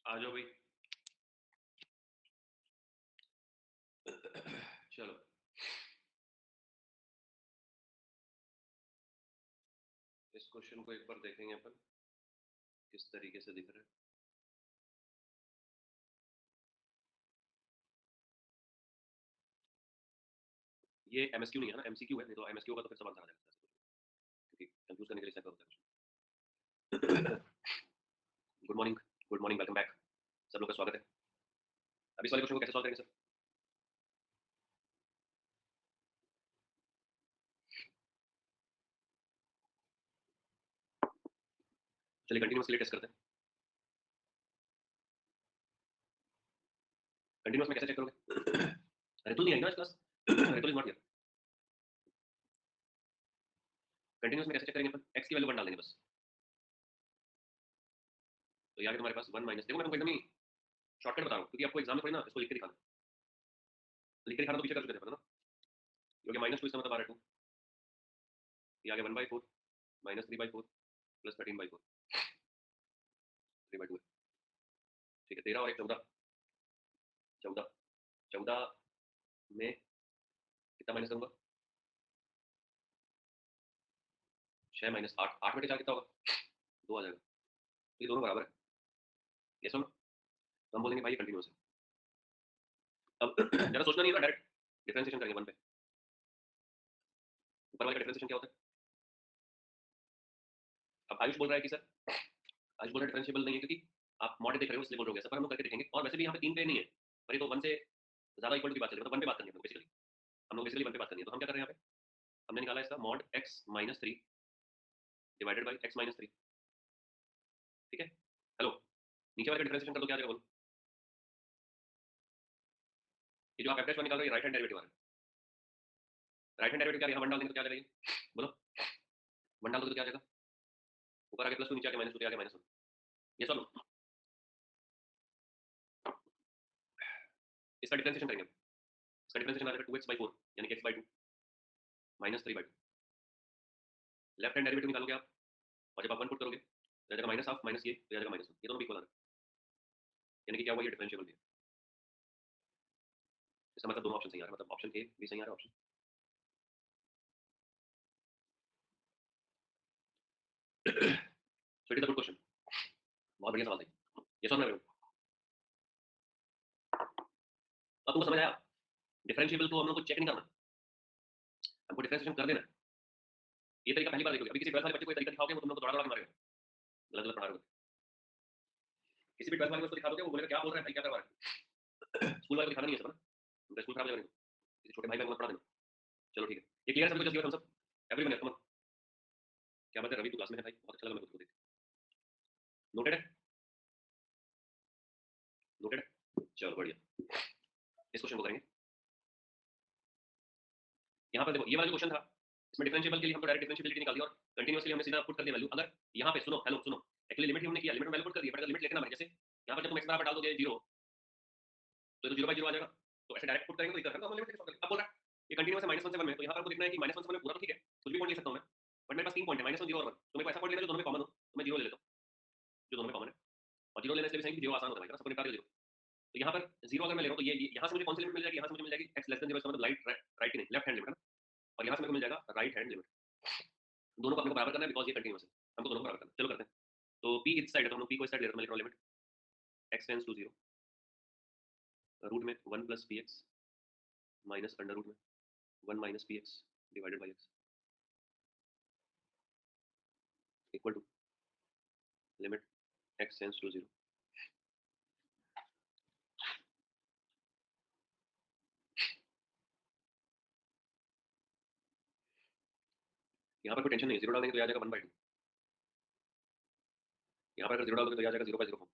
आ जाओ भाई। चलो इस क्वेश्चन को एक बार देखेंगे अपन किस तरीके से दिख रहा है। ये एमएसक्यू नहीं है ना, एमसीक्यू है। नहीं तो एमएसक्यू का तो फिर सब आंसर आ जाएगा क्योंकि कंफ्यूज करने के लिए सेट होता है। Good morning, good morning, welcome back. सब लोग का स्वागत है। अभी इस वाले क्वेश्चन को कैसे सॉल्व करेंगे सर? चलिए कंटिन्यूअस के लिए टेस्ट करते हैं। कंटिन्यूअस में कैसे चेक करोगे? रितुल नहीं आई ना इस class. Ritul is not here. Continuous में कैसे चेक करेंगे अपन? एक्स की वैल्यू 1 डाल देंगे बस। तो ये आ गया तुम्हारे पास 1 माइनस। देखो मैं तुमको एकदम ही शॉर्टकट बता रहा हूँ क्योंकि आपको एग्जाम में थोड़ी ना इसको लिख के दिखाना। लिख के दिखाना तो पीछे कर चुके थे पता ना, क्योंकि माइनस 2 इसका मतलब आ रहा है 2। ये आ गया 1/4 माइनस 3/4 प्लस 13/4। 3/2 है। ठीक है, 13 और 1 14। 14 14 में कितना माइनस करूंगा? 6 माइनस 8। 8 में से 4 कितना होगा? 2 आ जाएगा। तो ये दोनों बराबर है। ये सुनो, तो हम बोलेंगे भाई ये कंटिन्यूअस है। अब ज़्यादा सोचना नहीं है ना, डायरेक्ट डिफरेंशिएशन करेंगे 1 पे। ऊपर वाले का डिफरेंशिएशन क्या होता है? अब आयुष बोल रहा है कि सर, आयुष बोल रहा है डिफरेंशिएबल नहीं है क्योंकि आप मॉड देख रहे हो इसलिए बोल रहे हो। सर हम लोग करके देखेंगे। और वैसे भी यहाँ पे 3 पे नहीं है, पर ये तो 1 से ज़्यादा इक्वल टू की बात चल रही है, मतलब 1 पे बात करनी है बेसिकली। हम लोग बेसिकली 1 पे बात करनी है। तो हम क्या कर रहे हैं यहाँ पे? हमने निकाला इसका mod x minus 3 divided by x minus 3। ठीक है, हेलो, नीचे वाले का डिफरेंशिएशन कर दो, क्या आ जाएगा बोलो? ये जो आप f' निकाल रहे हो ये राइट हैंड डेरिवेटिव आ रहा है। राइट हैंड डेरिवेटिव क्या है? यहाँ 1 डाल देंगे तो क्या आ जाएगा? ये बोलो, 1 डाल दोगे तो क्या आ जाएगा? ऊपर आके प्लस 2, नीचे आके माइनस 2, आगे माइनस 1। ये सब इसका डिफरेंशिएशन करेंगे। इसका डिफरेंशिएशन आ जाएगा 2x/4 यानी कि x/2 minus 3/2। Left hand derivative निकालोगे आप, और जब आप 1 पुट करोगे तो आ जाएगा माइनस हाफ माइनस ये तो आ जाएगा माइनस 1। ये दोनों इक्वल आ रहा है, यानी कि क्या हुआ? ये डिफरेंशिएबल भी है। इसका मतलब दोनों ऑप्शन सही आ रहा है, मतलब ऑप्शन ए भी सही आ रहा है। Option so it is a good question. बहुत बढ़िया सवाल था ये। समझ रहे हो? अब तुमको समझ आया? डिफरेंशिएबल को हम लोग को चेक नहीं करना, हमको डिफरेंशिएशन कर देना है। ये तरीका पहली बार देखोगे। अभी किसी 12 वाले बच्चे को ये तरीका दिखाओगे वो तुम लोग को दौड़ा दौड़ा के मारेगा, गलत गलत पढ़ा रहे हो। किसी भी 12 वाले को इसको दिखा दोगे वो बोलेगा क्या बोल रहा है भाई, क्या करवा रहा है। स्कूल वाले को दिखाना नहीं है सब ना, उनका स्कूल खराब हो जाएगा। किसी छोटे भाई को मत पढ़ा देना। चलो ठीक है, ये क्लियर है सभी को? Just give Thums up everyone. Come on. क्या बात है, रवि तू क्लास में है भाई, बहुत अच्छा लगा मेरे को देख। नोटेड है? नोटेड है, चलो बढ़िया। इस क्वेश्चन को करेंगे। यहाँ पर देखो ये वाला जो क्वेश्चन था इसमें डिफरेंशिएबल के लिए हमको डायरेक्ट डिफरेंशिएबिलिटी निकाल दी और कंटीन्यूअस के लिए हमने सीधा पुट कर दिया वैल्यू। अगर यहाँ पे सुनो, हेलो सुनो, एक्चुअली लिमिट हमने किया, लिमिट में वैल्यू पुट कर दी, बट अगर लिमिट लेके ना भाई, जैसे यहाँ पर जब तुम x बराबर डाल दोगे 0 तो 0/0 आ जाएगा। तो ऐसे डायरेक्ट पुट करेंगे तो दिक्कत है ना, तो हम लिमिट लेके सॉल्व करेंगे। अब बोल रहा है ये कंटीन्यूअस है -1 से 1 में, तो यहाँ पर आपको देखना है कि -1 से 1 में पूरा तो ठीक है, कुछ भी पॉइंट ले सकता हूँ मैं, बट मेरे पास 3 पॉइंट है, -1 0 और 1। तो मेरे को ऐसा पॉइंट लेना जो दोनों में कॉमन हो, तो मैं 0 ले लेता हूँ जो दोनों में कॉमन है। और 0 लेने से भी सही, 0 आसान होता है भाई, सबको निकाल के 0। तो यहाँ पर 0 अगर मैं ले रहा हूँ तो ये यहाँ से मुझे कौन सी लिमिट मिल जाएगी? यहाँ से मुझे मिल जाएगी x लेस देन 0, इसका मतलब राइट की नहीं, लेफ्ट हैंड लिमिट है ना। और यहाँ से मेरे को मिल जाएगा राइट हैंड लिमिट। दोनों को अपने को बराबर करना है बिकॉज ये कंटीन्यूअस है, हमको दोनों को बराबर करना है। चलो करते हैं। तो p इस साइड है तो हम लोग p को इस साइड ले रहे हैं, तो मैं लिख रहा हूँ limit x tends to 0 root में 1 plus px minus under root में 1 minus px divided by x equal to limit x tends to 0। यहाँ पर कोई टेंशन नहीं है, 0 डाल देंगे तो आ जाएगा 1/2। यहाँ पर अगर 0 डाल दोगे तो आ जाएगा 0/0 फॉर्म।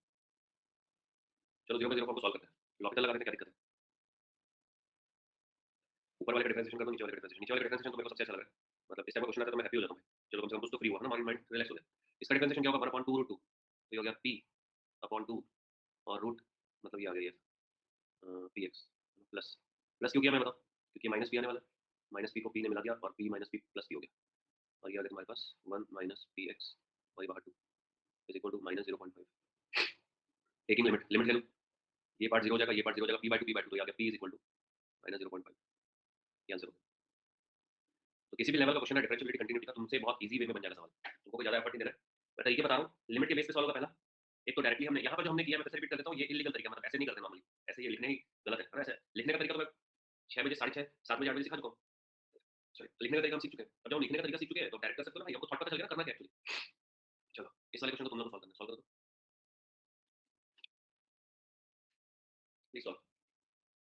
चलो 0/0 फॉर्म को सॉल्व करते हैं। लॉजिकल लगाने में क्या दिक्कत है? ऊपर वाले का डिफरेंशिएशन कर दो, नीचे वाले का डिफरेंशिएशन। नीचे वाले का डिफरेंशिएशन तो मेरे को सबसे अच्छा लग रहा है, मतलब इस टाइप का क्वेश्चन आता है तो मैं हैप्पी हो जाता हूँ। चलो कम से कम कुछ तो फ्री हुआ ना, माइंड माइंड रिलैक्स हो गया। इसका डिफरेंशिएशन क्या होगा? 1/2 रूट 2, तो ये हो गया p/2 और रूट मतलब ये आ गया px प्लस प्लस क्यों किया मैं बताओ? क्योंकि माइनस p आने वाला है, माइनस p को p ने मिला दिया और p minus p plus p हो गया। और ये आ गया तुम्हारे पास 1 minus px/2 is equal to -0.5। Taking limit, limit ले लो, ये पार्ट 0 हो जाएगा, ये पार्ट 0 हो जाएगा, p/2 तो ये आ गया p = -0.5 ये आंसर हो। तो किसी भी लेवल का क्वेश्चन है डिफरेंशियबिलिटी कंटिन्यूटी का, तुमसे बहुत ईजी वे में बन जाएगा सवाल, तुमको कोई ज्यादा एफर्ट नहीं देना है, मैं तरीके बता रहा हूँ। लिमिट के बेस पे सॉल्व होगा पहला, एक तो डायरेक्टली हमने यहाँ पर जो हमने किया, मैं फिर से रिपीट कर देता हूँ, ये इलीगल तरीका, मतलब ऐसे नहीं करते नॉर्मली, ऐसे ये लिखने ही गलत है ना, ऐसे लिखने का तरीका तो मैं 6 बजे, 6:30, 7 बजे, 8 बजे सिखा चुका हूँ। सॉरी, लिखने का तरीका हम सीख चुके हैं, अब जब हम लिखने का तरीका सीख चुके हैं तो डायरेक्ट कर सकते हो ना भाई, हमको थॉट पता चल गया करना क्या एक्चुअली। चलो इस वाले क्वेश्चन को तुम लोग सॉल्व करना, सॉल्व करो प्लीज सॉल्व।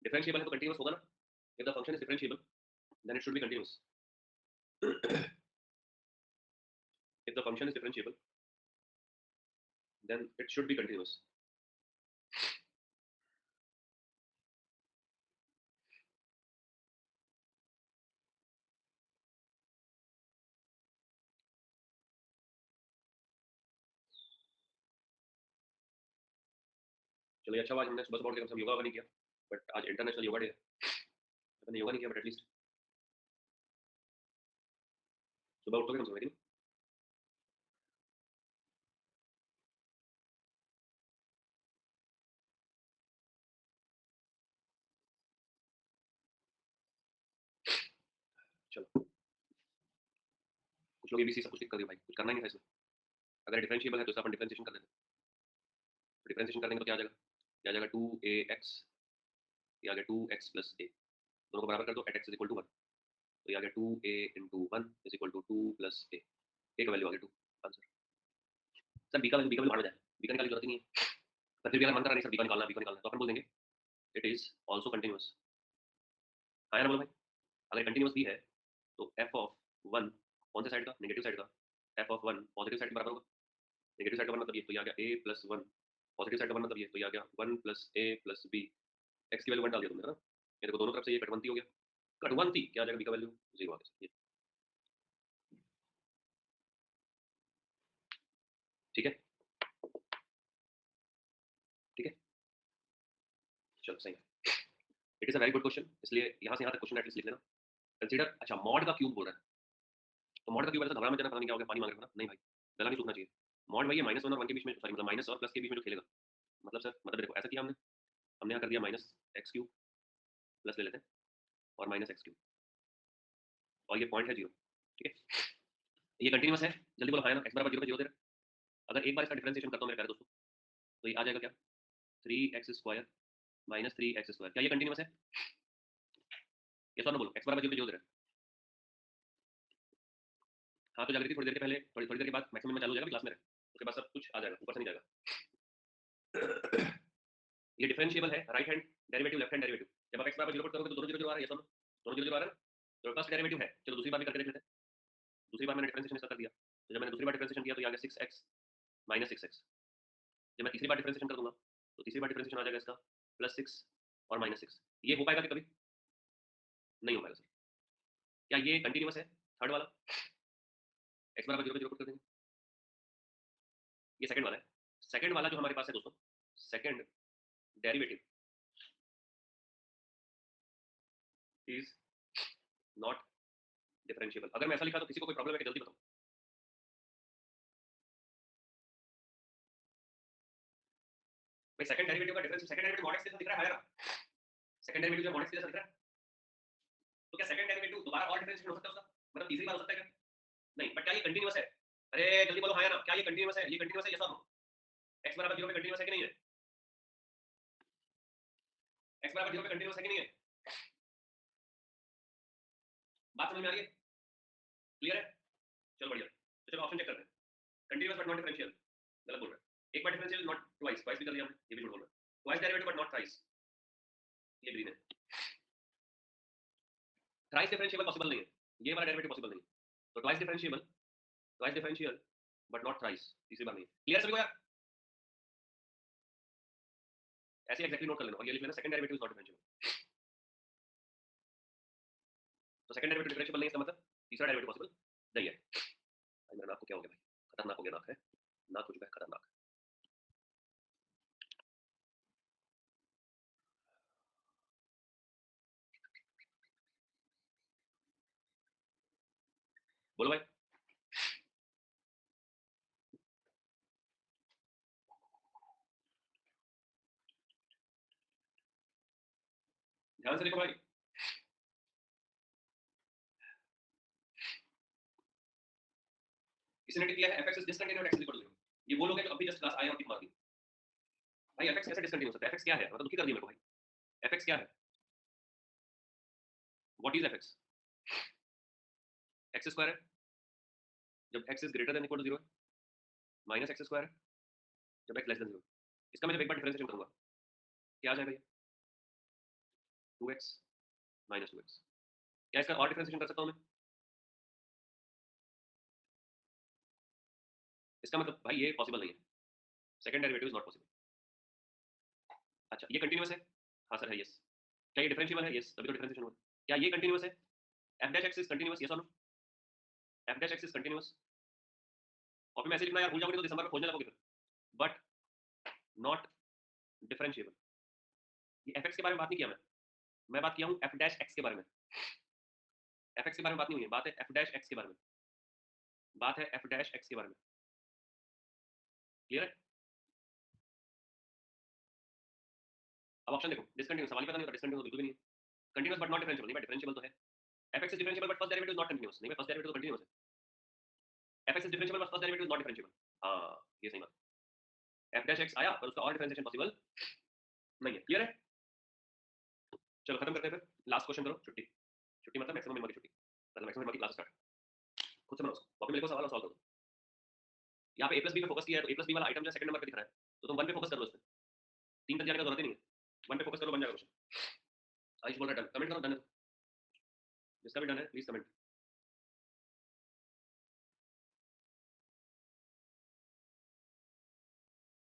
डिफरेंशिएबल है तो कंटीन्यूअस होगा ना, if the function is differentiable then it should be continuous. If the function is differentiable then it should be continuous. चलो ये अच्छा हुआ हमने सुबह सुबह उठ के कम से कम योगा वगैरह नहीं किया, बट आज इंटरनेशनल योगा डे है, मैंने योगा नहीं किया बट एटलीस्ट सुबह उठोगे कम से कम। चलो कुछ लोग एबीसी सब कुछ टिक कर दिया भाई, कुछ करना ही नहीं था इसमें। अगर डिफरेंशिएबल है तो इसका अपन डिफरेंशिएशन कर देते हैं, तो डिफरेंशिएशन कर देंगे तो क्या आ जाएगा, क्या आ जाएगा 2ax, ये आ गया 2x + a, दोनों को बराबर कर दो at x = 1, तो ये आ गया 2a × 1 = 2 + a, a का वैल्यू आ गया 2, आंसर। सर b का वैल्यू बाहर में जाए, b का निकालने की जरूरत ही नहीं है, पर फिर भी अगर मन कर रहा नहीं सर b का निकालना, b का निकालना, तो अपन बोल देंगे इट इज आल्सो कंटीन्यूअस। हाँ या ना बोलो भाई, अगर कंटीन्यूअस भी है तो f ऑफ 1 कौन से साइड का, नेगेटिव साइड का, f ऑफ 1 पॉजिटिव साइड के बराबर होगा, नेगेटिव साइड का 1 मतलब ये, तो ये आ गया a + 1, पॉजिटिव साइड का 1 मतलब ये, तो ये आ गया 1 + a + b, x की वैल्यू 1 डाल दिया तुमने है ना, ये देखो दोनों तरफ से ये कटवंती हो गया, कटवंती क्या आ जाएगा, b का वैल्यू 0 आ गया, ये ठीक है, ठीक है, चलो सही है। It is a very good question, इसलिए यहाँ से यहाँ तक क्वेश्चन एटलीस्ट लिख लेना। कंसीडर, अच्छा मॉड का क्यूब बोल रहा है, तो मॉड का क्यूब है तो घबरा मत जाना, पता नहीं क्या हो गया, पानी मांग रहा है ना, नहीं भाई गला नहीं सूखना चाहिए। मॉड भाई ये -1 और 1 के बीच में, सॉरी मतलब माइनस और प्लस के बीच में जो खेलेगा, मतलब सर मतलब देखो ऐसा किया हमने यहाँ कर दिया -x³ प्लस ले लेते हैं और -x³ और ये पॉइंट है 0, ठीक है, ये कंटीन्यूअस है, जल्दी बोलो हाँ ना, x = 0 पे 0 दे रहा है। अगर एक बार इसका डिफरेंशिएशन करता हूँ मेरे प्यारे दोस्तों, तो ये आ जाएगा क्या, 3x² - 3x², क्या ये कंटीन्यूअस है, ये सर ना बोलो, x = 0 पे 0 दे रहा है। हाँ तो जागृति थोड़ी देर के पहले, थोड़ी थोड़ी देर के बाद मैक्सिमम में चालू हो जाएगा, क्लास में रहे, उसके बाद सब कुछ आ जाएगा, ऊपर से नहीं जाएगा। ये डिफरेंशिएबल है, right hand derivative, left hand derivative, जब आप x = 0 पुट करोगे तो दोनों 0 0 आ रहा है, ये सब दोनों 0 0 आ रहा है, तो फर्स्ट डेरिवेटिव है, चलो दूसरी बार भी करके देख लेते हैं। दूसरी बार मैंने डिफरेंशिएशन इसका कर दिया, तो जब मैंने दूसरी बार डिफरेंशिएशन किया तो ये आ गया 6x - 6x, जब मैं तीसरी बार डिफरेंशिएशन कर दूंगा तो तीसरी बार डिफरेंशिएशन आ जाएगा इसका +6 और -6, ये हो पाएगा कि कभी नहीं हो पाएगा सर, क्या ये कंटीन्यूअस है, थर्ड वाला x = 0 पे 0 पुट कर देंगे, ये सेकंड वाला है, सेकंड वाला जो हमारे पास है दोस्तों, second derivative is not differentiable. अगर मैं ऐसा लिखा तो किसी को कोई प्रॉब्लम है कि जल्दी बताओ, भाई सेकंड डेरिवेटिव का difference, second derivative mod x जैसा दिख रहा है ना, सेकंड डेरिवेटिव जो mod x जैसा दिख रहा है, तो क्या सेकंड डेरिवेटिव दोबारा और डिफरेंशिएशन हो सकता है उसका, मतलब तीसरी बार हो सकता है क्या, नहीं, बट क्या ये कंटीन्यूअस है, अरे जल्दी बोलो हाँ या ना, क्या ये कंटीन्यूअस है, ये कंटीन्यूअस है, यस और नो, x = 0 पे कंटीन्यूअस है कि नहीं है, x = 0 पे कंटीन्यूअस है कि नहीं है, बात समझ में आ रही है, क्लियर है, चलो बढ़िया, तो चलो ऑप्शन चेक करते हैं, कंटीन्यूअस बट नॉट डिफरेंशियल, गलत बोल रहा है, एक बार डिफरेंशियल नॉट ट्वाइस, ट्वाइस भी कर दिया हमने, ये भी झूठ बोल रहा है, twice derivative but not thrice, ये ग्रीन है, थ्राइस डिफरेंशिएबल पॉसिबल नहीं है, ये वाला डेरिवेटिव पॉसिबल नहीं है, तो twice differentiable, twice differential but not thrice, तीसरी बार नहीं है, क्लियर सभी को यार, ऐसे एग्जैक्टली नोट कर लेना और ये लिख लेना, second derivative is not differentiable, तो सेकंड डेरिवेटिव डिफरेंशिएबल नहीं है, इसका मतलब तीसरा डेरिवेटिव पॉसिबल नहीं है। भाई मेरा नाक को क्या हो गया भाई, खतरनाक हो गया नाक है, नाक हो चुका है खतरनाक। बोलो भाई, ध्यान से देखो भाई, किसी ने किया है fx is discontinuous x is equal to 0। ये वो लोग हैं जो अभी जस्ट क्लास आए और टिक मार दी। भाई fx कैसे डिसकंटिन्यूअस होता है? fx क्या है? मतलब दुखी कर दिया मेरे को भाई। fx क्या है? What is fx? x square है जब x is greater than equal to 0 है, माइनस x स्क्वायर है जब x लेस देन 0। इसका मैं जब एक बार डिफरेंशिएशन करूंगा क्या आ जाएगा ये? 2x minus 2x। क्या इसका और डिफरेंशिएशन कर सकता हूं मैं? इसका मतलब भाई ये पॉसिबल नहीं है, second derivative is not possible. अच्छा ये कंटीन्यूअस है? हाँ सर है, यस। क्या ये डिफरेंशिएबल है? यस, तभी तो डिफरेंशिएशन हुआ। क्या ये कंटीन्यूअस है? f dash x is continuous, yes और no? f dash x is continuous. और फिर मैं ऐसे लिखना यार, भूल जाओगे तो दिसंबर में खोजने लगोगे फिर। But not differentiable. ये fx के बारे में बात नहीं किया मैं बात किया हूं f डैश x के बारे में। fx के बारे में बात नहीं हुई है, बात है f डैश x के बारे में। बात है f डैश x के बारे में। क्लियर है? अब ऑप्शन देखो, डिसकंटीन्यूअस सवाल ही पता नहीं होता, डिसकंटीन्यूअस बिल्कुल भी नहीं है। कंटीन्यूअस बट नॉट डिफरेंशिएबल, नहीं भाई डिफरेंशिएबल तो है। fx is differentiable but first derivative is not continuous, नहीं भाई फर्स्ट डेरिवेटिव तो कंटीन्यूअस है। fx is differentiable but first derivative is not differentiable. हां ये सही बात। f डैश x आया पर उसका और डिफरेंशिएशन पॉसिबल नहीं है। क्लियर है? चलो खत्म करते हैं फिर, लास्ट क्वेश्चन करो। छुट्टी, छुट्टी मतलब मैक्सिमम मिनिमम की छुट्टी, मतलब मैक्सिमम मिनिमम की क्लास स्टार्ट। खुद से बनाओ उसको, कॉपी में लिखो सवाल और सॉल्व करो। यहाँ पे a प्लस बी पे फोकस किया है तो a प्लस बी वाला आइटम जो सेकंड नंबर पे दिख रहा है, तो तुम 1 पे फोकस कर लो इसमें, 3 तक जाने का जरूरत ही नहीं है। 1 पे फोकस करो, बन जाएगा क्वेश्चन। आयुष बोल रहा है डन, कमेंट करो डन है। जिसका भी डन है प्लीज कमेंट।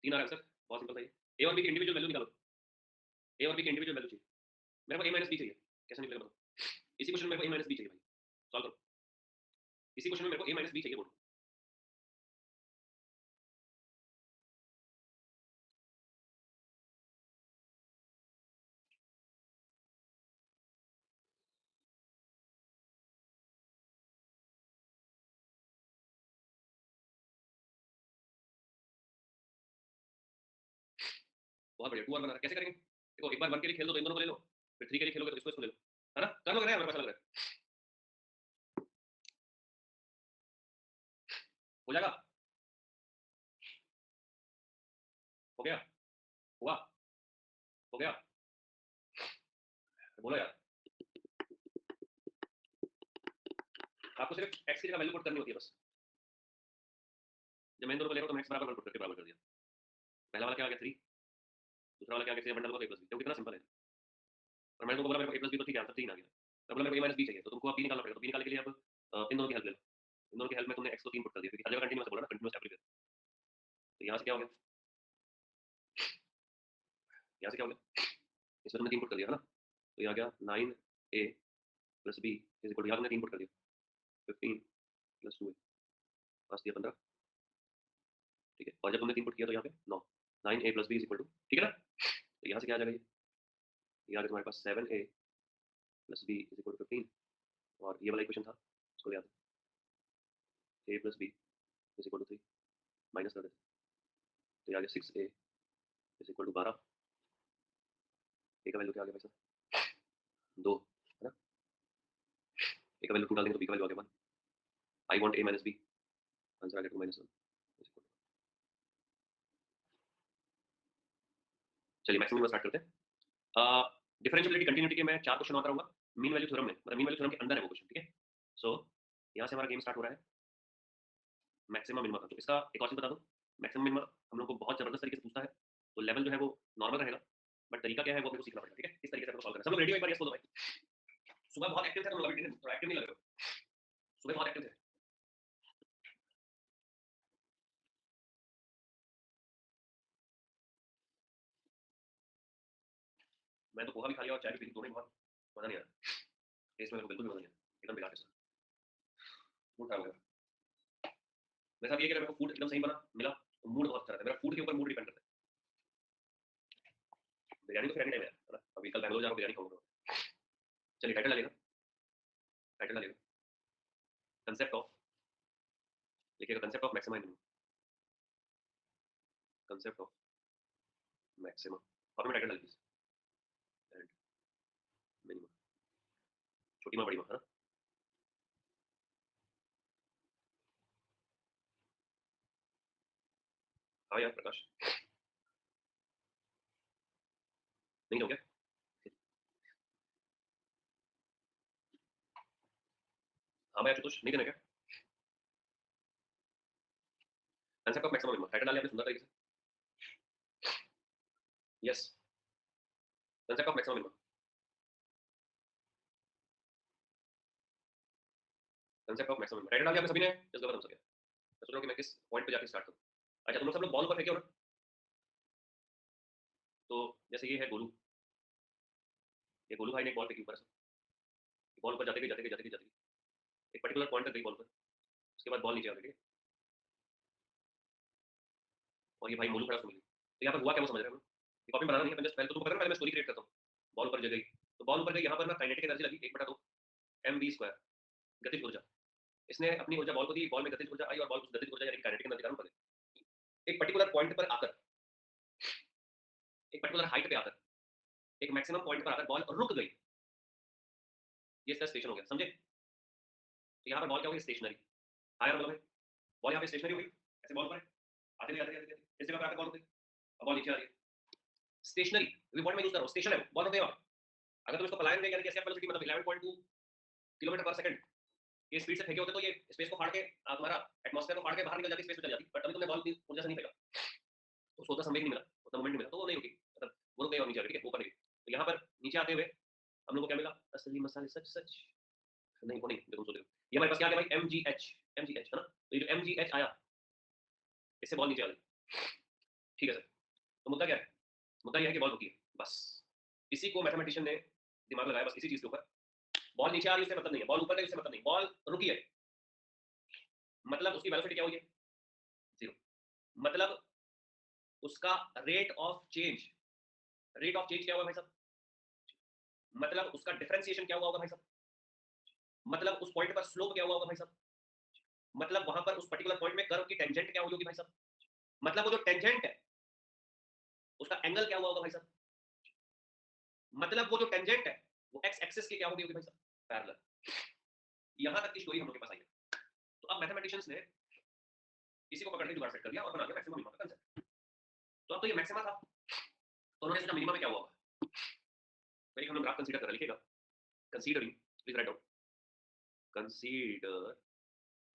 3 आ रहा है आंसर, बहुत सिंपल था ये। a और b की इंडिविजुअल वैल्यू निकालो। a और b की इंडिविजुअल वैल्यू चाहिए। मेरे को a माइनस b चाहिए, कैसे निकलेगा बताओ? इसी क्वेश्चन में मेरे को a माइनस b चाहिए भाई, सॉल्व करो। इसी क्वेश्चन में मेरे को a माइनस b चाहिए, बोलो। बहुत बढ़िया, 2 और बना रहा है, कैसे करेंगे? देखो एक बार 1 के लिए खेल दो तो इन दोनों को ले लो, फिर 3 के लिए खेलोगे तो इसको इसको ले लो, है ना? कर लोगे ना? मेरे को ऐसा लग रहा है हो जाएगा। हो गया? हुआ? हो गया? बोलो यार। आपको सिर्फ x की जगह वैल्यू पुट करनी होती है बस। जब मैं इन दोनों को ले रहा हूं तो मैं x बराबर 1 पुट करके बराबर कर दिया। पहला वाला क्या आ गया 3, दूसरा वाला क्या आ गया, बंडल को a प्लस b, देखो कितना सिंपल है। और मैंने तुमको बोला मेरे को a प्लस b तो ठीक है, आंसर 3 आ गया। मैं बोला मेरे को a माइनस b चाहिए, तो तुमको अब b निकालना पड़ेगा। तो b निकालने के लिए अब इन दोनों की हेल्प ले लो। इन दोनों की हेल्प में तुमने x को 3 पुट कर दिया, क्योंकि हर जगह कंटीन्यूअस बोला ना, कंटीन्यूअस एवरीवेयर। तो यहाँ से क्या हो गया? यहाँ से क्या हो गया? इसमें तुमने 3 पुट कर दिया है ना, तो ये आ गया 9a plus b is equal to, यहाँ तुमने 3 पुट कर दिया 15 प्लस 2a, पास दिया 15। ठीक है, और जब तुमने 3 पुट किया तो यहाँ पे 9, 9a plus b is equal to, ठीक है ना? तो यहाँ से क्या आ जाएगा ये आ गया तुम्हारे पास 7a plus b is equal to 15। और ये वाला इक्वेशन था, उसको याद है, a plus b is equal to 3, minus कर देते। तो ये आ गया 6a is equal to 12। a का वैल्यू क्या आ गया भाई साहब? 2, है ना? a का वैल्यू 2 डाल देंगे तो b का वैल्यू आ गया 1। I want a minus b, answer आ गया 2 माइनस 1। चलिए मैक्सिमम स्टार्ट करते हैं। डिफरेंशियबिलिटी कंटिन्यूटी के मैं 4 क्वेश्चन और कराऊंगा मीन वैल्यू थ्योरम में, मतलब मीन वैल्यू थ्योरम के अंदर है वो क्वेश्चन, ठीक है? सो यहाँ से हमारा गेम स्टार्ट हो रहा है मैक्सिमम मिनिमम का। तो इसका एक और चीज बता दूं, मैक्सिमम मिनिमम हम लोग को बहुत जबरदस्त तरीके से पूछता है, तो लेवल जो है वो नॉर्मल रहेगा, बट तरीका क्या है वो अपने को सीखना पड़ेगा, ठीक है? किस तरीके से सॉल्व करना है। सब लोग रेडी हो? एक बार यस बोलो भाई। सुबह बहुत एक्टिव थे तुम लोग, अभी तो एक्टिव नहीं लग रहे हो। सुबह बहुत एक्टिव थे। मैं तो पोहा भी खा लिया और चाय भी पी ली, दोनों ही बहुत मजा नहीं आया टेस्ट में, मेरे को बिल्कुल भी मजा नहीं आया, एकदम बेकार टेस्ट, मूड खराब हो गया। मेरे साथ ये कि मेरे को फूड एकदम सही बना मिला तो मूड बहुत अच्छा रहता है, मेरा फूड के ऊपर मूड डिपेंड करता है। बिरयानी तो फिर एनी टाइम है ना? अभी कल बैंगलोर जा रहा हूँ, बिरयानी खाऊंगा। चलिए टाइटल लगेगा, टाइटल लगेगा कंसेप्ट ऑफ, लिखिएगा concept of maximum minimum, concept of maximum, और मैं टाइटल डाल दीजिए। मिनिमम, छोटी माँ बड़ी माँ है ना। हाँ यार प्रकाश, नहीं हो गया। हाँ भाई आशुतोष, नहीं देना क्या? Concept of maximum minimum title डाल आपने सुंदर तरीके से। Yes, concept of maximum minimum, concept of maximum title डाल दिया आपने सभी ने, जस्ट खत्म हो गया। मैं सोच रहा हूँ कि मैं किस पॉइंट पे जाके स्टार्ट करूँ। अच्छा तुम लोग सब लोग बॉल पर फेंके हो ना, तो जैसे ये है गोलू, ये गोलू भाई ने एक बॉल फेंकी ऊपर से, बॉल ऊपर जाते गई जाते गई जाते गई जाते गई, एक पर्टिकुलर पॉइंट तक गई बॉल पर, उसके बाद बॉल नीचे आ गई, ठीक है? और ये भाई मोलू खड़ा सुन ली, तो यहाँ पर हुआ क्या वो समझ रहे हो? ये कॉपी बनाना नहीं है, पहले तो तुमको पता है ना, पहले मैं स्टोरी क्रिएट करता हूँ। बॉल ऊपर गई, तो बॉल ऊपर गई, यहाँ पर ना काइनेटिक एनर्जी लगी 1/2 mv², गतिज ऊर्जा। इसने अपनी ऊर्जा बॉल को दी, बॉल में गतिज ऊर्जा आई और बॉल उस गतिज ऊर्जा यानी काइनेटिक एनर्जी का कारण बने। एक पर्टिकुलर पॉइंट पर आकर, एक पर्टिकुलर हाइट पे आकर, एक मैक्सिमम पॉइंट पर आकर बॉल रुक गई, ये इसका स्टेशन हो गया, समझे? तो यहाँ पर बॉल क्या हो गई? स्टेशनरी। आया मतलब है, बॉल यहाँ पे स्टेशनरी हो गई, ऐसे बॉल पर है, आते नहीं आते आते, इस जगह पे आकर बॉल रुक गई, अब बॉल नीचे आ रही है। स्टेशनरी अभी वर्ड में यूज कर रहा हूँ, स्टेशन है, बॉल रुक गई वहाँ पे। अगर तुम इसको पलायन में यानी कि ऐसे वेलोसिटी मतलब 11.2 किलोमीटर पर सेकंड ये स्पीड से फेंके होते तो ये स्पेस को फाड़ के तुम्हारा एटमॉस्फेयर को फाड़ के बाहर निकल जाती, स्पेस में चली जाती, बट अभी तुमने बॉल ऊर्जा से नहीं फेंका, तो उसको उतना समय नहीं मिला, उतना मोमेंट नहीं मिला, तो वो नहीं रुकी, मतलब वो रुक गई और नीचे आ गई, ठीक है? ऊपर नहीं गई। तो यहाँ पर नीचे आते हुए हम लोग को क्या मिला? असली मसाले सच सच, नहीं वो नहीं जो तुम सोच रहे हो। ये हमारे पास क्या आ गया भाई? MGH, MGH है ना, तो ये जो MGH आया, इससे बॉल नीचे आ गई, ठीक है सर। तो मुद्दा क्या है? मुद्दा यह है कि बॉल रुकी है, बस इसी को मैथमेटिशियन ने दिमाग लगाया, बस इसी चीज के ऊपर। बॉल नीचे आ रही है उससे मतलब नहीं है, बॉल ऊपर गई उससे मतलब नहीं, बॉल रुकी है, मतलब उसकी वेलोसिटी क्या हुई है? 0। मतलब उसका rate of change, rate of change क्या हुआ भाई साहब? मतलब उसका डिफरेंशिएशन क्या हुआ होगा भाई साहब? मतलब उस पॉइंट पर स्लोप क्या हुआ होगा भाई साहब? मतलब वहां पर उस पर्टिकुलर पॉइंट में कर्व की टेंजेंट क्या हुई होगी भाई साहब? मतलब वो जो टेंजेंट है उसका एंगल क्या हुआ होगा भाई साहब? मतलब वो जो टेंजेंट है वो एक्स एक्सिस की क्या होगी भाई साहब? पैरेलल। यहां तक की स्टोरी हम लोग के पास आई है। तो अब मैथमेटिशियंस ने इसी को पकड़ के दोबारा सेट कर दिया और बना दिया मैक्सिमम मिनिमम का कांसेप्ट। तो अब तो ये मैक्सिमा था, तो उन्होंने सोचा मिनिमम में क्या हुआ होगा। भाई हम लोग ग्राफ कंसीडर कर रहे, लिखिएगा considering, please write down, consider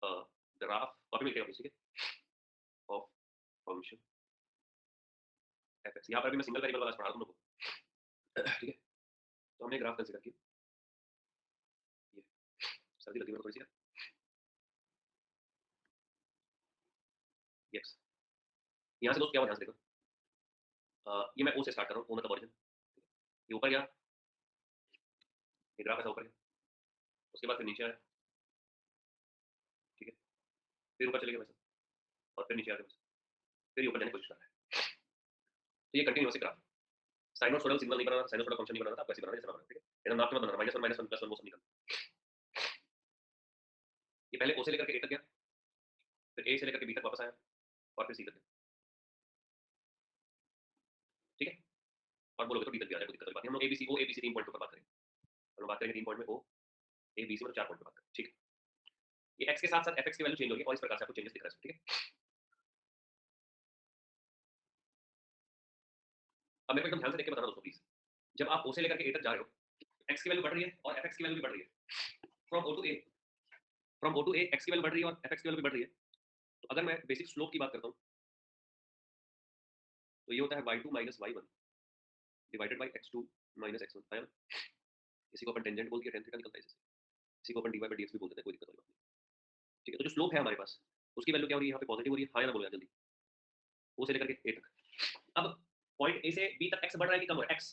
a graph, copy में लिखिएगा ठीक है, ऑफ फंक्शन fx। यहाँ पर भी मैं सिंगल वेरिएबल वाला पढ़ा दूं लोगों को, ठीक है? तो हमने ग्राफ कंसीडर किया, ये सर्दी लगी मेरे को थोड़ी सी, यस। यहाँ से दोस्त क्या हुआ ध्यान से देखो, ये मैं ओ से स्टार्ट कर रहा हूँ, ओ मतलब ओरिजिन, ये ऊपर गया, ये ग्राफ ऐसा ऊपर गया, उसके बाद फिर नीचे आया, ठीक है? फिर ऊपर चले गए वैसे, और फिर नीचे आ गए वैसे, फिर ये ऊपर जाने की कोशिश कर रहा है। तो ये कंटिन्यूअस ग्राफ, साइनोसोइडल सिग्नल नहीं बनाना, साइनोसोइडल फंक्शन नहीं बनाना था, आपको ऐसे बनाना है जैसे बनाना है, ठीक है? एकदम नाप के मत बनाना, -1 -1 +1 वो सब निकल। ये पहले ओ से लेकर के ए तक गया, फिर ए से लेकर के बी तक वापस आया, और फिर सी तक गया, ठीक है? और बोलोगे तो डी तक भी आ जाए, कोई दिक्कत वाली बात नहीं। हम लोग ए बी सी 3 पॉइंट पर बात करेंगे, हम लोग बात करेंगे 3 पॉइंट में, ओ ए बी सी मतलब 4 पॉइंट पर बात करें, ठीक है? ये एक्स के साथ साथ एफ एक्स की वैल्यू चेंज होगी और इस प्रकार से आपको चेंजेस दिख रहा है, ठीक है? अब मेरे को एकदम ध्यान से देख के बताना दोस्तों प्लीज, जब आप ओ से लेकर के ए तक जा रहे हो, एक्स की वैल्यू बढ़ रही है और एफ एक्स की वैल्यू भी बढ़ रही है, from O to A, from O to A x की वैल्यू बढ़ रही है और एफ एक्स की वैल्यू भी बढ़ रही है। तो अगर मैं बेसिक स्लोप की बात करता हूँ, तो ये होता है y2 minus y1 divided by x2 minus x1, है ना? इसी को अपन टेंजेंट बोल के टेन थीटा निकलता है इससे, इसी को अपन dy by dx भी बोल देते हैं, कोई दिक्कत वाली बात नहीं, ठीक है? तो जो स्लोप है हमारे पास, उसकी वैल्यू क्या हो रही है यहाँ पे? पॉजिटिव हो रही है, हाँ या ना बोलो यार जल्दी, ओ से लेकर के ए तक। अब पॉइंट ए से बी तक एक्स बढ़ रहा है कि कम हो रहा है? एक्स,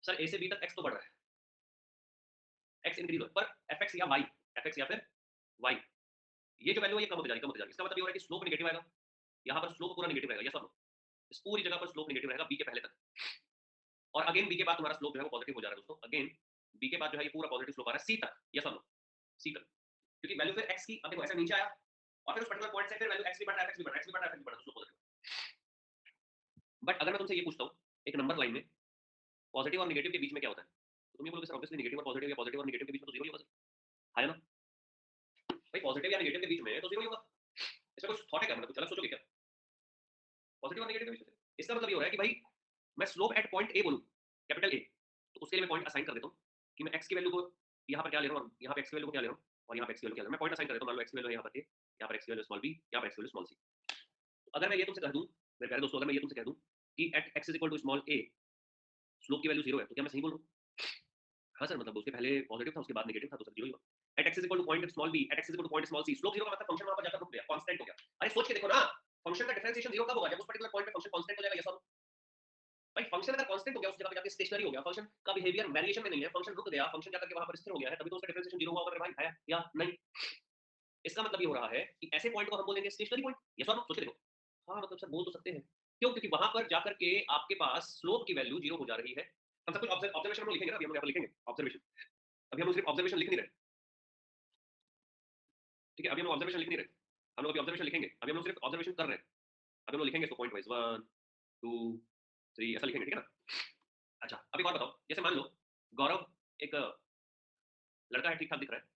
सर ए से बी तक एक्स तो बढ़ रहा है, एक्स इंक्रीज हो, पर एफ एक्स या वाई, एफ एक्स या फिर वाई, ये जो वैल्यू है ये कम होती जा रही है, कम होती जा रही है। इसका मतलब ये हो रहा है कि स्लोप नेगेटिव आएगा, यहाँ पर स्लोप पूरा नेगेटिव रहेगा, यस और नो? इस पूरी जगह पर स्लोप नेगेटिव रहेगा बी के पहले तक, और अगेन बी के बाद तुम्हारा स्लोप जो है वो पॉजिटिव हो जा रहा है दोस्तों, अगेन बी के बाद जो है ये पूरा पॉजिटिव स्लोप आ रहा है सी तक, यस और नो? सी तक, क्योंकि वैल्यू फिर एक्स की, अब देखो ऐसा नीचे आया और फिर उस पर्टिकुलर पॉइंट से फिर वैल्यू एक्स भी बढ़ रहा है, एक्स भी बढ़ रहा है, एक्स भी बढ़ रहा है, एक्स भी बढ़ रहा है, स्लोप पॉजिटिव। बट अगर मैं तुमसे ये पूछता हूँ एक नंबर लाइन में पॉजिटिव और नेगेटिव के बीच में क्या होता है, तो तुम ये बोलोगे सर ऑब्वियसली नेगेटिव और पॉजिटिव या पॉजिटिव और नेगेटिव के बीच में तो जीरो ही होगा सर, है ना? भाई पॉजिटिव या नेगेटिव के बीच में तो जीरो ही होगा, इसमें कुछ थॉट है क्या, मतलब कुछ अलग सोचोगे क्या पॉजिटिव और नेगेटिव के बीच में? इसका मतलब ये हो रहा है कि भाई मैं स्लोप एट पॉइंट ए बोलूं, कैपिटल ए, तो उसके लिए मैं पॉइंट असाइन कर देता हूँ कि मैं एक्स की वैल्यू को यहाँ पर क्या ले रहा हूँ, यहाँ पे एक्स की वैल्यू को क्या ले रहा हूँ, और यहाँ पे एक्स की वैल्यू क्या ले रहा हूँ, मैं पॉइंट असाइन कर देता हूँ। मान लो एक्स की वैल्यू यहाँ पर ए, यहाँ पर एक्स की वैल्यू स्मॉल बी, यहाँ पर एक्स की वैल्यू स्मॉल सी। तो अगर मैं ये तुमसे कह दूं मेरे प्यारे दोस्तों, अगर मैं ये तुमसे कह दूं कि at x is equal to small a slope की वैल्यू जीरो है, तो क्या मैं सही बोल रहा हूँ? हाँ सर, मतलब उसके पहले पॉजिटिव था, उसके बाद नेगेटिव था, तो सर जीरो ही होगा। At x is equal to point small b, at x is equal to point small c, slope zero का मतलब फंक्शन वहां पर जाकर रुक गया, कांस्टेंट हो गया। अरे सोच के देखो ना, फंक्शन का डिफरेंशिएशन जीरो कब होगा? जब उस पर्टिकुलर पॉइंट पे फंक्शन कांस्टेंट हो जाएगा, यस और नो? भाई फंक्शन अगर कांस्टेंट हो गया, उस जगह पे जाके स्टेशनरी हो गया, फंक्शन का बिहेवियर वेरिएशन में नहीं है, फंक्शन रुक गया, फंक्शन जाकर के वहां पर स्थिर हो गया है, तभी तो उसका डिफरेंशिएशन जीरो हुआ होगा मेरे भाई, है या नहीं? इसका मतलब ये हो रहा है कि ऐसे पॉइंट को हम बोलेंगे स्टेशनरी पॉइंट, यस और नो? सोच के देखो। हाँ मतलब सर बोल तो सकते हैं, क्यों? क्योंकि वहां पर जाकर के आपके पास स्लोप की वैल्यू जीरो हो जा रही है। हम सब कुछ ऑब्जर्वेशन में लिखेंगे ना, अभी हम यहाँ पर लिखेंगे ऑब्जर्वेशन। अभी हम सिर्फ ऑब्जर्वेशन लिख नहीं रहे, ठीक है? अभी हम ऑब्जर्वेशन लिख नहीं रहे, हम लोग अभी ऑब्जर्वेशन लिखेंगे, अभी हम लोग सिर्फ ऑब्जर्वेशन कर रहे हैं। अभी हम लोग लिखेंगे इसको पॉइंट वाइज, 1 2 3 ऐसा लिखेंगे, ठीक है ना? अच्छा अभी एक बात बताओ, जैसे मान लो गौरव एक लड़का है, ठीक ठाक दिख रहा है,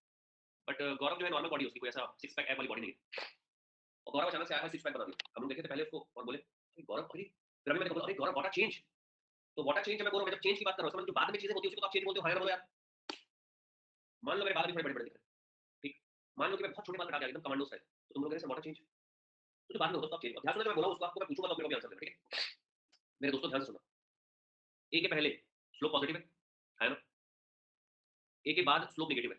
बट गौरव जो है नॉर्मल बॉडी, उसकी कोई ऐसा सिक्स पैक वाली बॉडी नहीं है, और गौरव अचानक से आया है सिक्स पैक बना दिया। हम लोग देखे थे पहले उसको और बोले अरे गौरव, अरे फिर अभी मैंने बोला अरे गौरव व्हाट अ चेंज। तो व्हाट अ चेंज जब मैं बोल रहा हूं, मैं जब चेंज की बात कर रहा हूं, समझ जो बाद में चीजें होती है उसको तो आप चेंज बोलते हो, हाँ या ना बोलो यार? मान लो मेरे बाल भी थोड़े बड़े बड़े दिख रहे हैं, ठीक, मान लो कि मैं बहुत छोटे बाल कटा के आ गया एकदम कमांडो स्टाइल, तो तुम लोग कह रहे व्हाट अ चेंज, तो जो बाद में होगा तो आप चेंज, ध्यान सुनो, जब मैं बोला उसको आपको मैं पूछूंगा तो मेरे को भी आंसर देना, ठीक है? मेरे दोस्तों ध्यान से सुनो, ए के पहले स्लोप पॉजिटिव है ना? ए के बाद स्लोप नेगेटिव है।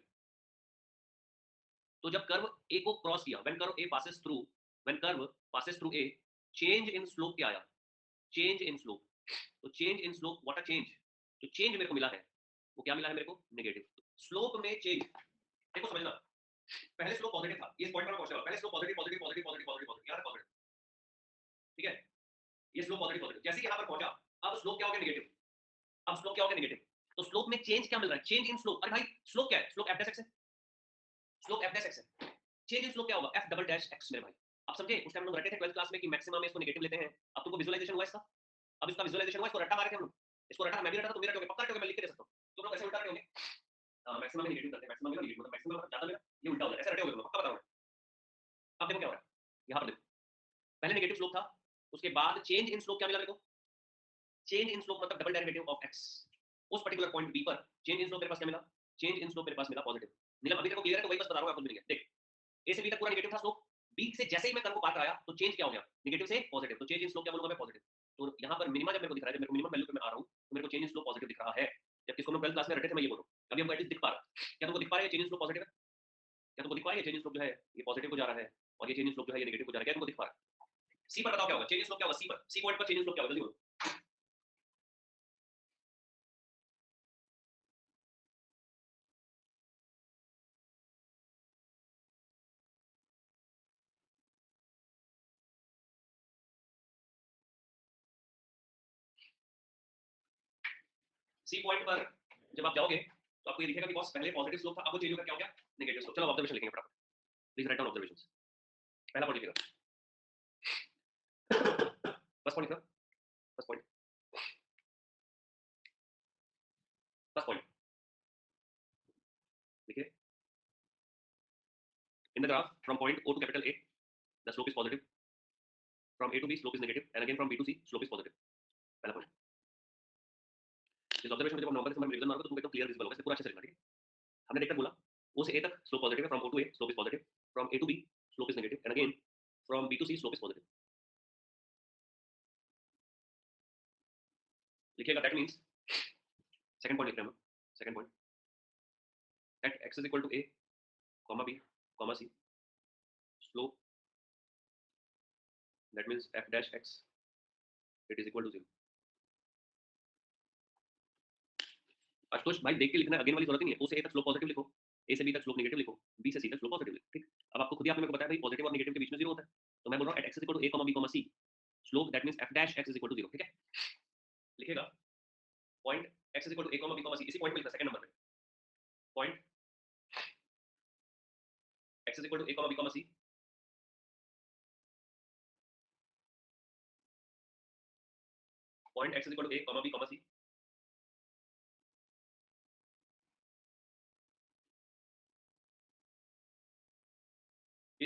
तो जब कर्व ए को क्रॉस किया, when curve A passes through, when curve passes through A, change in slope क्या आया? Change in slope. तो change in slope, what a change, जो चेंज मेरे को मिला है वो क्या मिला है मेरे को? नेगेटिव। स्लोप में चेंज, देखो समझना, पहले स्लोप पॉजिटिव था, इस पॉइंट पर पहुंचने वाला, पहले slope positive positive positive positive positive positive, यार पॉजिटिव, ठीक है? ये स्लोप पॉजिटिव पॉजिटिव, जैसे ही यहां पर पहुंचा, अब स्लोप क्या हो गया? नेगेटिव। अब स्लोप क्या हो गया? नेगेटिव। तो स्लोप में चेंज क्या मिल रहा है? Change in slope. अरे भाई स्लोप क्या है? स्लोप एफ डैश एक्स है, स्लोप एफ डैश एक्स है। चेंज इन स्लोप क्या होगा? एफ डबल डैश एक्स मेरे भाई। आप समझे? उस टाइम हम लोग रटे थे 12th क्लास में कि मैक्सिमम में इसको नेगेटिव लेते हैं। अब तुमको विजुअलाइजेशन हुआ इसका? अब इसका विजुअलाइजेशन हुआ, इसको रट्टा मारे थे हम लोग, इसको रटा, मैं भी रटा, तुम भी रटोगे, पक्का रटोगे, मैं लिख के दे सकता हूं। तुम लोग ऐसे उल्टा रटोगे, मैक्सिमम में नेगेटिव करते हैं, मैक्सिमम में नेगेटिव, मतलब मैक्सिमम ज्यादा लेना, ये उल्टा हो जाएगा, ऐसे रटोगे तुम, पक्का बता रहा हूं। अब देखो क्या हो रहा है, यहां पर देखो, पहले नेगेटिव स्लोप था, उसके बाद चेंज इन स्लोप क्या मिला मेरे को? चेंज इन स्लोप मतलब डबल डेरिवेटिव ऑफ एक्स। उस पर्टिकुलर पॉइंट बी पर चेंज इन स्लोप मेरे पास क्या मिला? चेंज इन स्लोप मेरे पास मिला पॉजिटिव। नीलम अभी तक को क्लियर है? तो वही बस बता रहा हूं आपको, मिलेंगे देख, ए से बी तक पूरा नेगेटिव था स्लोप, बी से जैसे ही मैं कर्व को पार कराया तो चेंज क्या हो गया? नेगेटिव से पॉजिटिव। तो चेंज इन स्लोप क्या बोलूंगा मैं? पॉजिटिव। तो यहाँ पर मिनिमा जब मेरे को दिख रहा है, जब मेरे को मिनिमम वैल्यू पे मैं आ रहा हूँ, तो मेरे को चेंज इन स्लोप पॉजिटिव दिख रहा है। जबकि इसको मैं 12th क्लास में रटे थे, मैं ये बोल रहा हूँ, अभी हमको एटलीस्ट दिख पा रहा है। क्या तुमको दिख पा रहा है चेंज इन स्लोप पॉजिटिव है? क्या तुमको दिख पा रहा है चेंज इन स्लोप जो है ये पॉजिटिव को जा रहा है, और ये चेंज इन स्लोप जो है ये नेगेटिव को जा रहा है? क्या तुमको दिख पा रहा है? सी पर बताओ क्या होगा? चेंज इन स्लोप क्या होगा? सी पर, सी पॉइंट पर चेंज इन स्लोप क्या होगा? जल्दी बोलो। सी पॉइंट पर जब आप जाओगे तो आपको ये दिखेगा कि बॉस पहले पॉजिटिव स्लोप था, अब वो चेंज होकर क्या हो गया? Negative slope. चलो ऑब्जर्वेशन लिखेंगे फटाफट, प्लीज राइट डाउन ऑब्जर्वेशंस। पहला पॉइंट लिखेगा, फर्स्ट पॉइंट लिखना, फर्स्ट पॉइंट, फर्स्ट पॉइंट लिखिए। In the graph from point O to capital A the slope is positive, from A to B slope is negative, and again from B to C slope is positive. पहला point, इस observation में जब हम number के समय में revision मारोगे तो तुमको एकदम क्लियर विजिबल होगा, इसलिए पूरा अच्छे से लिखना, ठीक है? हमने देखकर बोला ओ से ए तक स्लोप पॉजिटिव है, from O to A slope is positive, from A to B slope is negative, and again from B to C slope is positive. लिखिएगा, दैट मींस सेकंड पॉइंट लिख रहे हैं हम, second point, at x is equal to a comma b comma c slope, that means f dash x it is equal to 0। Ashutosh भाई देख के लिखना, again वाली जरूरत ही नहीं है। ओ से ए तक स्लोप पॉजिटिव लिखो, ए से बी तक स्लोप नेगेटिव लिखो, बी से सी तक स्लोप पॉजिटिव लिखो, ठीक? अब आपको खुद ही आपने मेरे को बताया भाई पॉजिटिव और नेगेटिव के बीच में 0 होता है, तो मैं बोल रहा हूं at x is equal to a comma b comma c slope, that means f dash x is equal to 0, ठीक है? लिखिएगा, point x is equal to a comma b comma c, इसी पॉइंट पे लिखना, सेकंड नंबर पे, point x is equal to a comma b comma c, point x is equal to a comma b comma c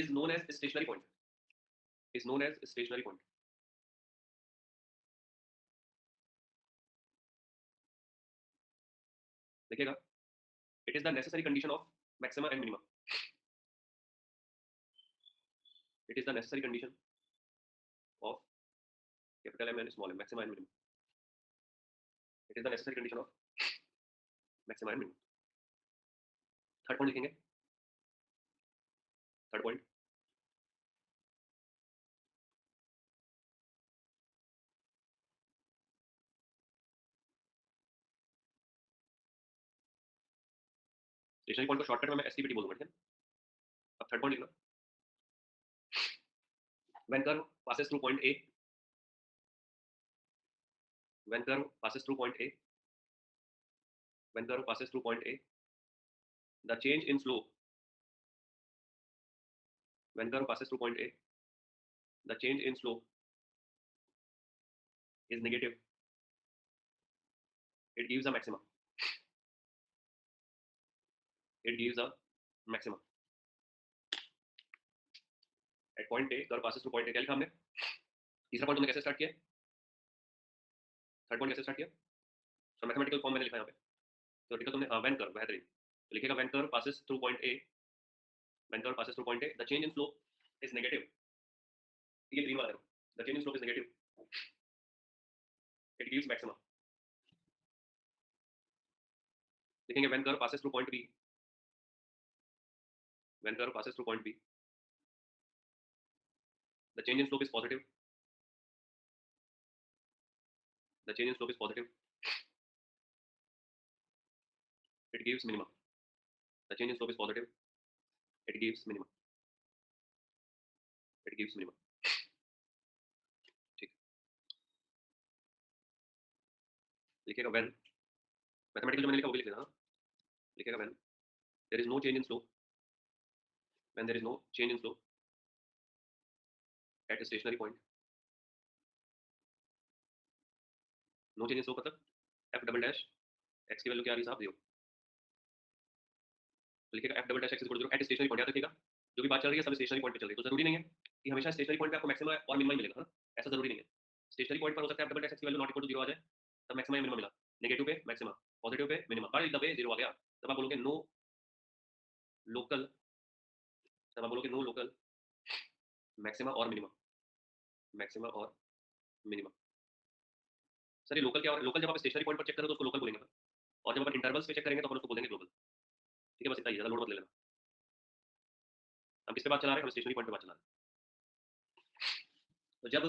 is known as stationary point, is known as stationary point. देखिएगा, it is the necessary condition of maxima and minima. It is the necessary condition of capital M and small m, maxima and minima. It is the necessary condition of maxima and minima. Third point लिखेंगे, third point, stationary point को shortcut में मैं STPT बोलूंगा, ठीक है। अब third point लिखना, when curve passes through point A, when curve passes through point A, when curve passes through point A, the change in slope, when curve passes through point A, the change in slope is negative. It gives a maximum. It gives a maximum. At point A, curve passes through point A. क्या लिखा हमने? तीसरा point तुमने कैसे start किया? Third point कैसे start किया? सो mathematical form मैंने लिखा यहाँ पे। तो ठीक है, तुमने हाँ व्हेन कर्व, बेहतरीन। तो लिखेगा when curve passes through point A, when curve passes through point A, the change in slope is negative. ये ग्रीन वाला है, the change in slope is negative. It gives maximum. लिखेंगे when curve passes through point B, when curve passes through point B, the change in slope is positive. The change in slope is positive. It gives minimum. The change in slope is positive. It gives minimum. It gives minimum. ठीक, लिखेगा when, mathematical जो मैंने लिखा वो भी लिख देना, लिखेगा when there is no change in slope, when there is no change in slope at a stationary point, no change in slope मतलब f डबल डैश x की वैल्यू क्या आ रही है साहब, 0। तो लिखेगा f double dash x equal to 0 at stationary point. याद रखिएगा, जो भी बात चल रही है सब स्टेशनरी पॉइंट पे चल रही है, तो जरूरी नहीं है कि हमेशा स्टेशनरी पॉइंट पे आपको मैक्सिमम और मिनिमम मिलेगा, है ना, ऐसा जरूरी नहीं है। स्टेशनरी पॉइंट पर हो सकता है f डबल डैश x की वैल्यू नॉट इक्वल टू 0 आ जाए, तब मैक्सिमम या मिनिमम मिला, नेगेटिव पे maximum, positive pay minimum, by the way 0 आ गया, तब आप बोलोगे नो लोकल, तब आप बोलोगे नो लोकल मैक्सिमा और मिनिमम, मैक्सिमा और मिनिमम। सर ये लोकल क्या, और लोकल जब आप स्टेशनरी पॉइंट पर चेक करें तो उसको लोकल बोलेंगे, और जब आप इंटरवल्स पे चेक करेंगे तो अपन उसको बोलेंगे ग्लोबल। ठीक है, बस इतना ही, ज़्यादा लोड मत ले लेना। हम किस पे बात चला रहे हैं? हम स्टेशनरी पॉइंट पे बात चला रहे हैं। तो जब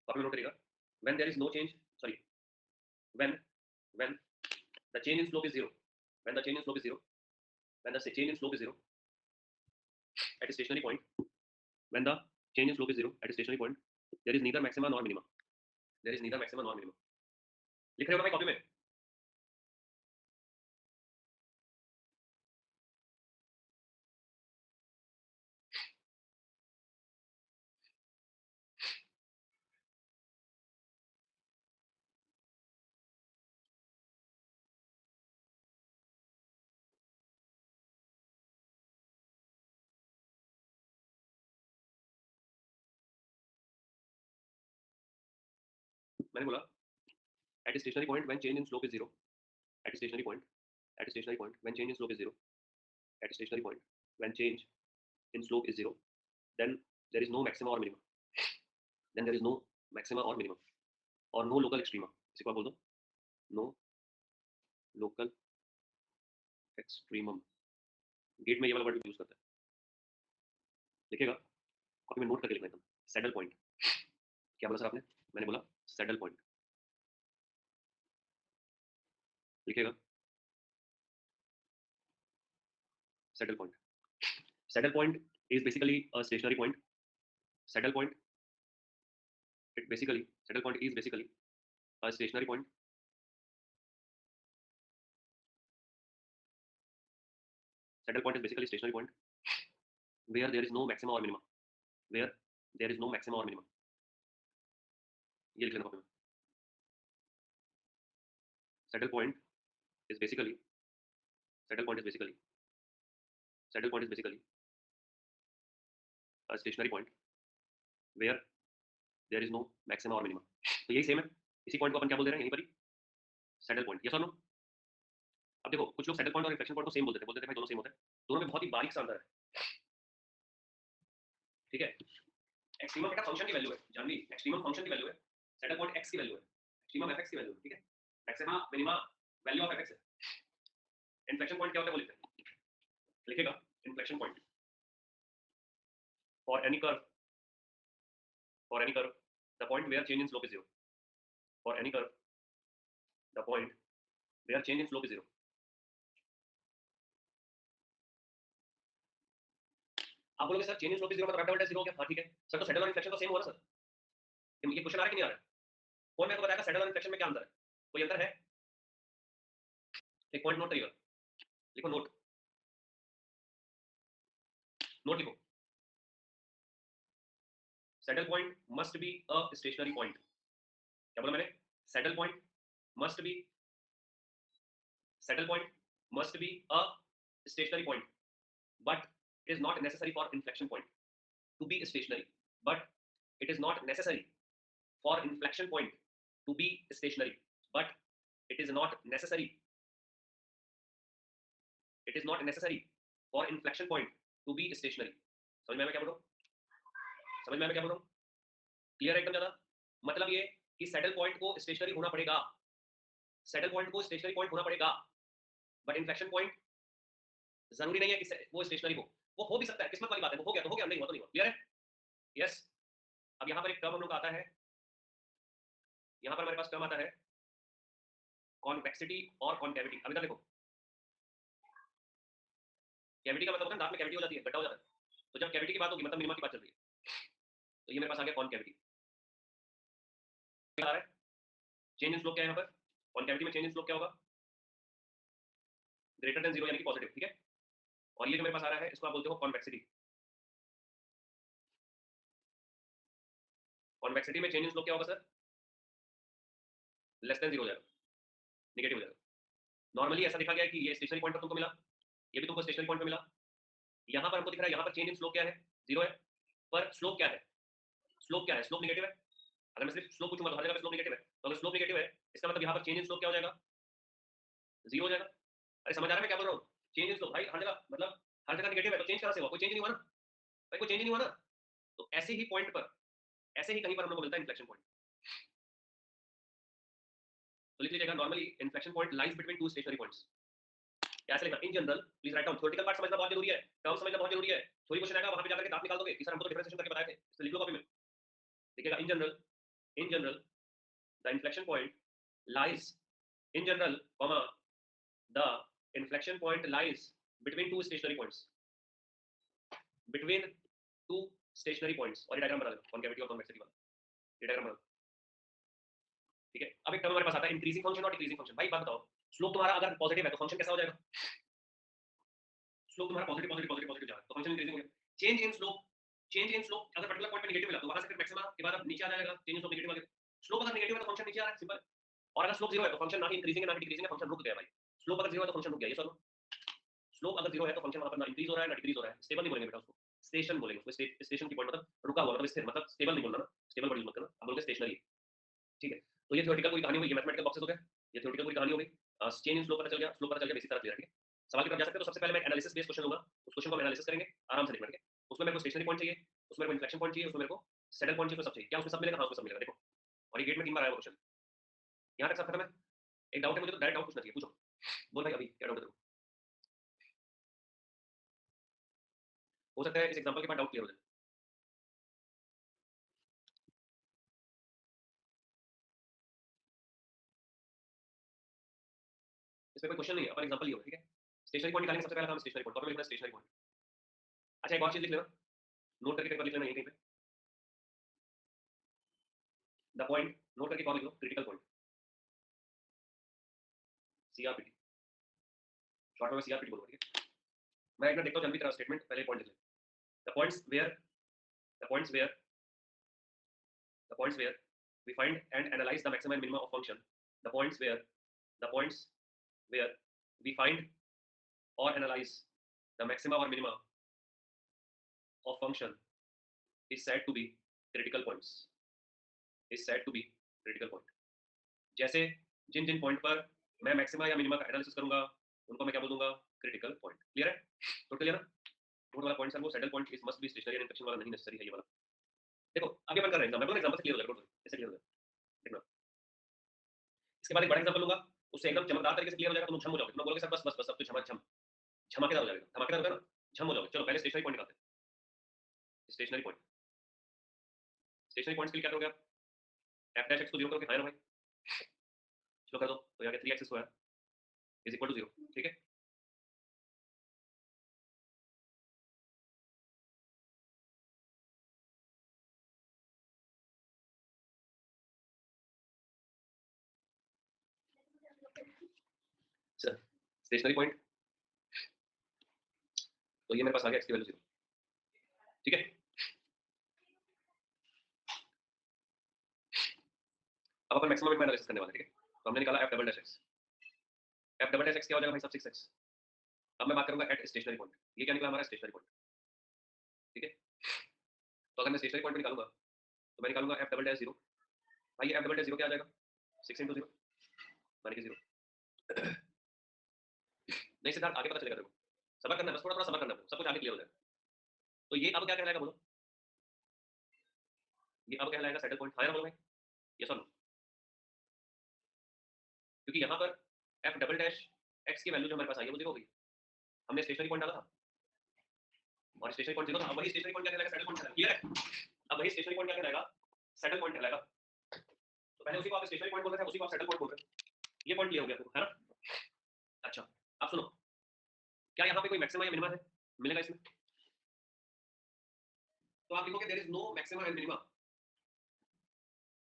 आप नोट करिएगा, when there is no change, sorry, when the change in slope is 0, when the change in slope is 0, when the change in slope is 0 at stationary point, when the change in slope is 0 at stationary point, there is neither maxima nor minimum, there is neither maxima nor minimum. लिख रहे हो ना copy में? मैंने बोला at stationary point when change in slope is 0, at stationary point, at stationary point when change in slope is 0, at stationary point when change in slope is 0, then there is no maxima or minimum, then there is no maxima or minimum, or no local extrema, इसी को आप बोल दो no local extremum। Gate में ये वाला word use करता है, लिखेगा कॉपी में नोट करके लिखना एकदम, सैडल पॉइंट। क्या बोला सर आपने? मैंने बोला सैडल पॉइंट, लिखेगा saddle point. Saddle point is basically a stationary point. Saddle point, it basically, saddle point is basically a stationary point. Saddle point is basically a stationary point where there is no maxima or minimum, where there is no maxima or minimum। ये लिख लेना copy में। Saddle point is basically, saddle point is basically, saddle point is basically a stationary point where there is no maxima or minima. तो यही same है, इसी point को अपन क्या बोल दे रहे हैं यहीं पर ही सैडल पॉइंट, यस और नो? अब देखो कुछ लोग सैडल पॉइंट और इन्फ्लेक्शन पॉइंट को सेम बोलते थे भाई दोनों सेम होते हैं, दोनों में बहुत ही बारीक सा अंतर है, ठीक है? एक्सट्रीमम बेटा फंक्शन की वैल्यू है, जानवी एक्सट्रीमम फंक्शन की वैल्यू है, सैडल पॉइंट x की वैल्यू है, एक्सट्रीमम fx की वैल्यू है, ठीक है? Maxima minima value of fx है। इन्फ्लेक्शन पॉइंट क्या होता है वो लिखते हैं, लिखेगा inflection point for any curve, for any curve the point where change in slope is zero, for any curve the point where change in slope is zero. आप बोलोगे sir change in slope is zero मतलब wrapped zero हो गया, हाँ ठीक है sir, तो saddle और इन्फ्लेक्शन तो सेम हो रहा सर, ये क्वेश्चन आ रहा है कि नहीं आ रहा है? कौन मेरे को बताएगा सैडल और इन्फ्लेक्शन में क्या अंतर है? कोई अंतर है? एक पॉइंट नोट करिएगा, लिखो नोट, नोट लिखो, saddle point must be a stationary point. क्या बोला मैंने? Saddle point must be, saddle point must be a stationary point, but it is not necessary for inflection point to be stationary, but it is not necessary for inflection point to be stationary, but it is not necessary, it is not necessary for inflection point to be stationary. समझ में आया मैं क्या बोल रहा हूँ? समझ में आया मैं क्या बोल रहा हूँ? क्लियर है एकदम ज्यादा? मतलब ये कि सैडल पॉइंट को स्टेशनरी होना पड़ेगा, सैडल पॉइंट को स्टेशनरी पॉइंट होना पड़ेगा, बट इन्फ्लेक्शन पॉइंट जरूरी नहीं है कि वो स्टेशनरी हो, वो भी सकता है, किस्मत वाली बात है, वो हो गया तो हो गया, नहीं हुआ तो नहीं हुआ। क्लियर है? यस। अब यहाँ पर एक टर्म हम लोग का आता है, यहाँ पर हमारे पास टर्म आता है कॉन्वेक्सिटी और कॉन्केविटी। अभी तक देखो, कैविटी का मतलब होता है दांत में कैविटी हो जाती है, गड्ढा हो जाता है, तो जब कैविटी की बात होगी मतलब मिनिमा की बात चल रही है, तो ये मेरे पास आ गया कॉन्केविटी। आ रहा है चेंज इन स्लोप क्या है यहाँ पर, कॉन्केविटी में चेंज इन स्लोप क्या होगा? ग्रेटर देन जीरो यानी कि पॉजिटिव, ठीक है? और ये जो मेरे पास आ रहा है इसको आप बोलते हो कॉन्वेक्सिटी। कॉन्वेक्सिटी में चेंज इन स्लोप क्या होगा सर? लेस देन जीरो हो जाएगा, नेगेटिव हो जाएगा। नॉर्मली ऐसा देखा गया है कि ये स्टेशनरी पॉइंट पर तुमको मिला, ये भी तुमको स्टेशनरी पॉइंट पे मिला, यहाँ पर हमको दिख रहा है यहाँ पर चेंज इन स्लोप क्या है? जीरो है, पर स्लोप क्या है? स्लोप क्या है? स्लोप नेगेटिव है। अगर मैं सिर्फ स्लोप पूछूंगा तो हर जगह स्लोप नेगेटिव है, तो अगर स्लोप नेगेटिव है इसका मतलब यहाँ पर चेंज इन स्लोप क्या हो जाएगा? जीरो हो जाएगा। अरे समझ आ रहा है मैं क्या बोल रहा हूँ? चेंज इन स्लोप भाई हर जगह, मतलब हर जगह नेगेटिव है, तो चेंज कहाँ से हुआ? कोई चेंज नहीं हुआ ना भाई, कोई चेंज नहीं हुआ ना। तो ऐसे ही पॉइंट पर, ऐसे ही कहीं पर हम लोग को मिलता है इन्फ्लेक्शन पॉइंट। तो लिख लीजिएगा normally inflection point lies between two stationary points. कैसे लिखा? In general, please write down, theoretical part समझना बहुत जरूरी है, टर्म समझना बहुत जरूरी है, थोड़ी क्वेश्चन आएगा वहां पे जाकर के दांत निकाल दोगे कि सर हमको तो डिफरेंशिएशन करके बताए थे, तो लिख लो कॉपी में, लिखिएगा in general, in general the inflection point lies, in general comma the inflection point lies between two stationary points, between two stationary points. और ये डायग्राम बना दो कॉन्केविटी और कॉन्वेक्सिटी वाला, ये डायग्राम बना, ठीक है? अब एक टर्म हमारे पास आता है इंक्रीजिंग फंक्शन और डिक्रीजिंग फंक्शन। भाई बात बताओ, स्लोप तुम्हारा अगर पॉजिटिव है तो फंक्शन कैसा हो जाएगा? स्लोप तुम्हारा पॉजिटिव पॉजिटिव पॉजिटिव पॉजिटिव जा रहा है तो फंक्शन इंक्रीजिंग हो गया। Change in slope, change in slope अगर पर्टिकुलर पॉइंट पे नेगेटिव मिला तो वहां से फिर मैक्सिमा के बाद अब नीचे आ जाएगा, चेंज इन स्लोप नेगेटिव आ गया। स्लोप अगर नेगेटिव है तो फंक्शन नीचे आ रहा है, सिंपल। और अगर स्लोप जीरो है तो फंक्शन ना ही इंक्रीजिंग है ना ही डिक्रीजिंग है, फंक्शन रुक गया भाई। स्लोप अगर जीरो है तो फंक्शन रुक गया, ये सर। स्लोप अगर जीरो है तो फंक्शन वहां पर ना इंक्रीज हो रहा है ना डिक्रीज हो रहा है, स्टेबल नहीं बोलेंगे बेटा उसको, स्टेशन बोलेंगे उसको। स्टेशन की पॉइंट मतलब रुका हुआ, मतलब स्थिर, मतलब स्टेबल नहीं बोलना ना, स्टेबल वर्ड यूज मत करना, हम बोलते हैं स्टेशनरी, ठीक है? तो ये थ्योरेटिकल पूरी कहानी हो गई, ये मैथमेटिकल बॉक्सेस हो गए, ये थ्योरेटिकल पूरी कहानी हो गई। चेंज इन स्लोप पता चल गया, स्लोप पता चल गया, बेसिक तरह क्लियर है, ठीक है? सवाल की तरफ जा सकते हैं। तो सबसे पहले मैं एनालिसिस बेस्ड क्वेश्चन लूंगा, उस क्वेश्चन को हम एनालिसिस करेंगे, आराम से देखना, ठीक है? उसमें मेरे को स्टेशनरी पॉइंट चाहिए, उसमें मेरे को इन्फ्लेक्शन पॉइंट चाहिए, उसमें मेरे को सैडल पॉइंट चाहिए, तो सब चाहिए। क्या उसमें सब मिलेगा? हाँ उसमें सब मिलेगा, देखो। और ये गेट में 3 बार आया वो क्वेश्चन, यहाँ तक सब खत्म है। एक डाउट है मुझे, तो डायरेक्ट डाउट पूछना चाहिए, पूछो। बोल भाई अभी क्या डाउट है तेरे को? हो सकता है इस एग्जांपल के बाद डाउट क्लियर हो जाए। इसमें कोई क्वेश्चन नहीं है, अपन एग्जांपल ही होगा, ठीक है? स्टेशनरी पॉइंट निकालेंगे, सबसे पहला काम स्टेशनरी पॉइंट, कॉपी में लिखना स्टेशनरी पॉइंट। अच्छा एक और चीज लिख लेना, नोट करके कहीं पर लिख लेना, यहीं कहीं पे द पॉइंट, नोट करके कॉल लिख लो, क्रिटिकल पॉइंट, सीआरपीटी, शॉर्ट में सीआरपीटी बोलूंगा, ठीक है? मैं एक ना देखता हूं जल्दी तरह स्टेटमेंट, पहले पॉइंट लिख ले। The points where, the points where, the points where we find and analyze the maximum and minimum of function, the points where, the points where we find or analyze the maxima or minima of function is said to be critical points, is said to be critical point। जैसे जिन जिन point पर मैं maxima या minima का analysis करूंगा उनको मैं क्या बोल दूंगा, क्रिटिकल पॉइंट। क्लियर है? तो क्लियर ना? नोट वाला पॉइंट सर वो saddle point is must be stationary and inflection वाला नहीं नेसेसरी है ये वाला। देखो अभी अपन कर रहे हैं एग्जांपल, मैं एग्जांपल से क्लियर हो जाएगा, कैसे क्लियर हो जाएगा देखना। इसके बाद एक बड़ा एग्जांपल लूंगा, उससे एकदम चमकदार तरीके से क्लियर हो जाएगा, तुम झम हो जाओगे, तुम बोलोगे सर बस बस बस अब तो झम धमाकेदार हो जाएगा, धमाकेदार होगा ना, झम हो जाओगे। चलो पहले स्टेशनरी पॉइंट निकालते हैं। स्टेशनरी पॉइंट, स्टेशनरी पॉइंट्स के लिए क्या करोगे आप, f डैश x को 0 करोगे, हां ना भाई, चलो कर दो, तो यहाँ 3x square is equal to 0। ठीक है, सर स्टेशनरी पॉइंट, तो ये मेरे पास आ गया x की वैल्यू 0। ठीक है, अब अपन मैक्सिमम एनालिसिस करने वाले हैं। ठीक है, तो हमने निकाला f double dash x, f double dash x क्या हो जाएगा भाई साहब 6x। अब मैं बात करूंगा एट स्टेशनरी पॉइंट, ये क्या निकला हमारा स्टेशनरी पॉइंट। ठीक है, तो अगर मैं स्टेशनरी पॉइंट निकालूंगा तो मैं निकालूंगा f डबल डैश 0। भाई f डबल डैश 0 क्या आ जाएगा, 6 into 0 माने कि 0। नहीं सिद्धार्थ आगे पता चलेगा तेरे को, सब्र करना है बस, थोड़ा थोड़ा सब्र करना है, सब कुछ आगे क्लियर हो जाएगा। तो ये अब क्या कहलाएगा बोलो, ये अब कहलाएगा सैडल पॉइंट। हाँ या ना बोलो भाई, यस और नो? क्योंकि यहाँ पर f डबल डैश x की वैल्यू जो हमारे पास आई है वो 0 हो गई, हमने स्टेशनरी पॉइंट डाला था और स्टेशनरी पॉइंट 0 था। अब वही स्टेशनरी पॉइंट क्या कहलाएगा, सैडल पॉइंट। क्लियर है? अब वही स्टेशनरी पॉइंट क्या कहलाएगा, सैडल पॉइंट कहलाएगा। तो पहले उसी को आप स्टेशनरी पॉइंट बोल रहे थे, उसी को आप सैडल पॉइंट बोल रहे हैं। ये पॉइंट क्लियर हो गया आपको, है ना? अच्छा अब सुनो, क्या यहाँ पे कोई मैक्सिमा या मिनिमा है, मिलेगा इसमें? तो आप लिखोगे there is no maxima and minima,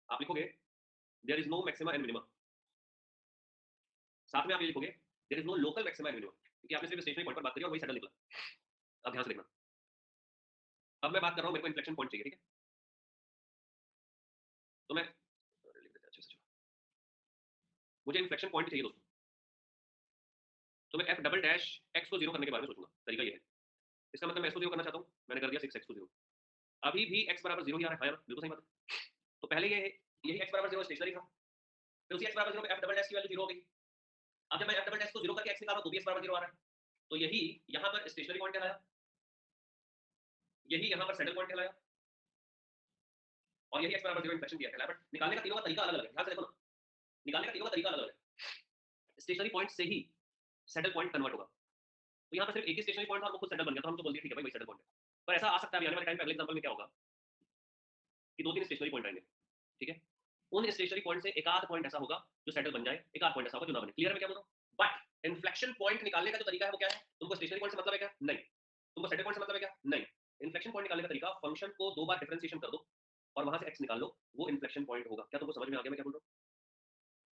आप लिखोगे there is no maxima and minima, साथ में आप ये लिखोगे there is no local maxima and minima, क्योंकि आपने सिर्फ स्टेशनरी पॉइंट पर बात करी और वही सैडल निकला। अब ध्यान से देखना, अब मैं बात कर रहा हूँ मेरे को इन्फ्लेक्शन पॉइंट चाहिए। ठीक है, तो मैं लिख देते हैं अच्छे से, चलो मुझे इन्फ्लेक्शन पॉइंट चाहिए दोस्तों। तो मैं f डबल डैश x को 0 करने के बारे में सोचूंगा, तरीका ये है। इसका मतलब मैं x को 0 करना चाहता हूँ, मैंने कर दिया 6x को 0। अभी भी x बराबर 0 ही आ रहा है ना, बिल्कुल सही बात है। तो पहले ये यही x बराबर 0 स्टेशनरी था, फिर उसी x बराबर 0 पे f डबल डैश की वैल्यू 0 हो गई। अब जब मैं f डबल डैश को 0 करके x निकाल रहा हूं तो भी x बराबर 0 आ रहा है। तो यही यहां पर स्टेशनरी पॉइंट कहलाया, यही यहां पर सैडल पॉइंट कहलाया, और यही x बराबर 0 इन्फ्लेक्शन दिया कहलाया। बट निकालने का तीनों का तरीका अलग-अलग है, ध्यान से देखो ना, निकालने का तीनों का तरीका अलग-अलग है। स्टेशनरी पॉइंट से ही सैडल पॉइंट कन्वर्ट होगा। तो यहाँ पर सिर्फ एक ही स्टेशनरी पॉइंट था और वो खुद सैडल बन गया, तो हम तो बोल दिए ठीक है भाई वही सैडल पॉइंट है। पर ऐसा आ सकता है अभी आने वाले टाइम पे, अगले एग्जांपल में क्या होगा कि 2-3 स्टेशनरी पॉइंट आएंगे। ठीक है, उन स्टेशनरी पॉइंट से एक आध पॉइंट ऐसा होगा जो सैडल बन जाए, एक आध पॉइंट ऐसा होगा जो ना बने। क्लियर है मैं क्या बोल रहा हूं? बट इन्फ्लेक्शन पॉइंट निकालने का जो तरीका है वो क्या है? तुमको स्टेशनरी पॉइंट से मतलब है क्या? नहीं। तुमको सैडल पॉइंट से मतलब है क्या? नहीं। इन्फ्लेक्शन पॉइंट निकालने का तरीका, फंक्शन को 2 बार डिफरेंशिएशन कर दो और वहां से x निकाल लो, वो इन्फ्लेक्शन पॉइंट होगा। क्या तुमको समझ में आ गया मैं क्या बोल रहा हूं?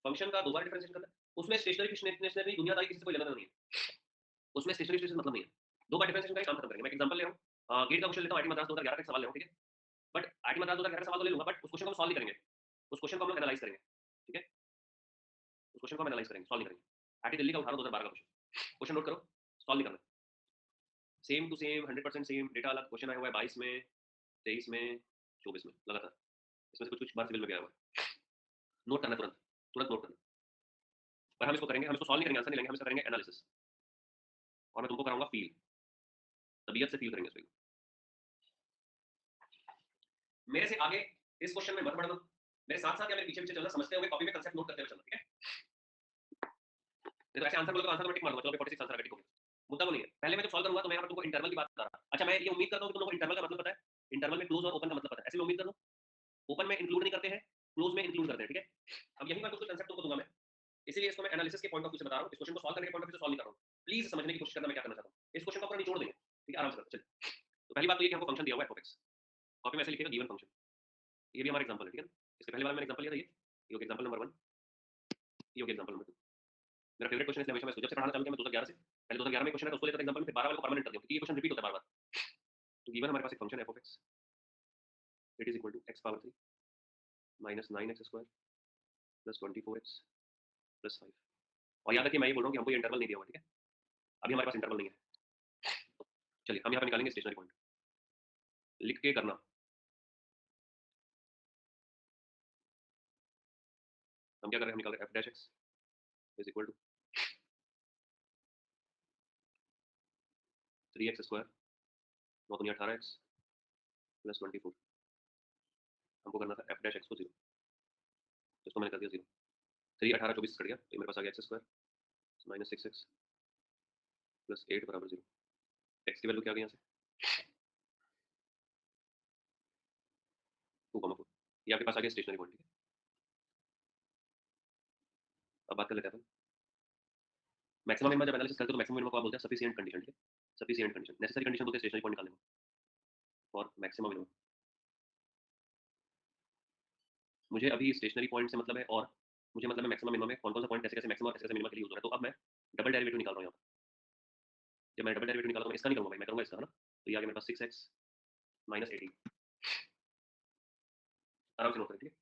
फंक्शन का 2 बार डिफरेंशिएशन करना है, उसमें स्टेशनरी दुनियादारी किसी से कोई लेना देना नहीं है, उसमें स्टेशनरी मतलब नहीं है। 2 बार डिफरेंशिएशन का काम खत्म करेंगे। मैं एक एग्जांपल ले रहा हूं, गेट का क्वेश्चन लेता हूं, आईटी मद्रास 2011 का सवाल ले रहा हूं। ठीक है, बट आईटी मद्रास 2011 का सवाल तो ले लूंगा, बट उस क्वेश्चन को हम सॉल्व नहीं करेंगे, उस क्वेश्चन को हम लोग एनालाइज करेंगे। ठीक है, उस क्वेश्चन को हम एनालाइज करेंगे, सॉल्व नहीं करेंगे। आईटी दिल्ली का उठा लो 2012 का क्वेश्चन, क्वेश्चन नोट करो, सॉल्व नहीं करना, same to same 100% same data अलग क्वेश्चन आया हुआ है 22 में, 23 में, 24 में लगातार, इसमें से कुछ कुछ बार सिविल में गया हुआ है। नोट करना तुरंत, तुरंत नोट करना। पर हम इसको करेंगे, हम इसको सॉल्व नहीं करेंगे, आंसर नहीं लेंगे, हम इसका करेंगे एनालिसिस, और मैं तुमको कराऊंगा फील, तबीयत से फील करेंगे इसको। मेरे से आगे इस क्वेश्चन में मत बढ़ना, मेरे साथ साथ या मेरे पीछे पीछे चलना, समझते हुए कॉपी में कांसेप्ट नोट करते हुए चलना। ठीक है, नहीं तो ऐसे आंसर बोलोगे तो आंसर तो मैं टिक मार दूंगा, चलो 46 आंसर टिक हो गया। मुद्दा वो नहीं है, पहले मैं जब सॉल्व करूंगा तो मैं यहाँ पर तुमको इंटरवल की बात कर रहा। अच्छा मैं ये उम्मीद करता हूँ कि तुम लोगों को इंटरवल का मतलब पता है, इंटरवल में क्लोज और ओपन का मतलब पता है, ऐसे मैं उम्मीद कर रहा हूँ। ओपन में इंक्लूड नहीं करते हैं, क्लोज में इंक्लूड करते हैं। ठीक है, अब यही मैं कुछ कांसेप्ट तुमको दूंगा मैं, इसीलिए इसको मैं एनालिसिस के पॉइंट ऑफ व्यू से बता रहा हूँ, इस क्वेश्चन को सॉल्व करने के पॉइंट ऑफ व्यू से सॉल्व नहीं कर रहा हूँ। प्लीज समझने की कोशिश करना मैं क्या करना चाहता हूँ, इस क्वेश्चन को पूरा निचोड़ देंगे। ठीक है, आराम से करते चलिए। तो पहली बात तो ये कि हमको फंक्शन दिया हुआ है f(x), कॉपी में ऐसे लिखेगा गिवन फंक्शन, ये भी हमारा एग्जांपल है। ठीक है, इसके पहले वाला मैंने एग्जांपल लिया था, ये हो गया एग्जांपल नंबर 1, ये हो गया एग्जांपल नंबर 2। मेरा फेवरेट क्वेश्चन है, इसलिए हमेशा मैं जब से पढ़ाना चालू किया मैं 2011 से, पहले 2011 में क्वेश्चन है तो उसको लेता था एग्जांपल में, फिर 12 वाले को परमानेंट कर दिया, क्योंकि ये क्वेश्चन रिपीट होता है बार-बार। तो गिवन हमारे पास एक function f(x), it is equal to x power 3 minus 9x square plus 24x plus 5। और याद रखिए मैं ये बोल रहा हूँ कि हमको ये इंटरवल नहीं दिया हुआ। ठीक है, अभी हमारे पास इंटरवल नहीं है। चलिए हम यहाँ पे निकालेंगे स्टेशनरी पॉइंट, लिख के करना, हम क्या कर रहे हैं, हम निकाल रहे हैं f dash x is equal to 3x square 9 दूनी 18x प्लस 24। हमको करना था f डैश x को 0, जिसको मैंने कर दिया 0। 3 18 24 कट गया तो मेरे पास आ गया x square minus 6x plus 8 बराबर 0। x की वैल्यू क्या आ गई यहाँ से 2,4। ये आपके पास आ गया स्टेशनरी पॉइंट। ठीक है, अब बात कर लेते हैं अपन मैक्सिमम मिनिमम। जब एनालिसिस करते हैं तो मैक्सिमम मिनिमम को आप बोलते हैं सफिशिएंट कंडीशन। ठीक है, सफिशिएंट कंडीशन, नेसेसरी कंडीशन बोलते हैं स्टेशनरी पॉइंट निकालने को फॉर मैक्सिमम मिनिमम। मुझे अभी स्टेशनरी पॉइंट से मतलब है, और मुझे मतलब है मैक्सिमम मिनिमम में कौन कौन सा पॉइंट कैसे कैसे मैक्सिमम और कैसे कैसे मिनिमम के लिए यूज हो रहा है। तो अब मैं डबल डेरिवेटिव निकाल रहा हूँ यहाँ पर। जब मैं डबल डेरिवेटिव निकाल रहा हूँ, मैं इसका नहीं करूँगा भाई, मैं करूँगा इसका, है ना। तो ये आ गया मेरे पास 6x माइनस 18। आराम से नोट करें। ठीक है,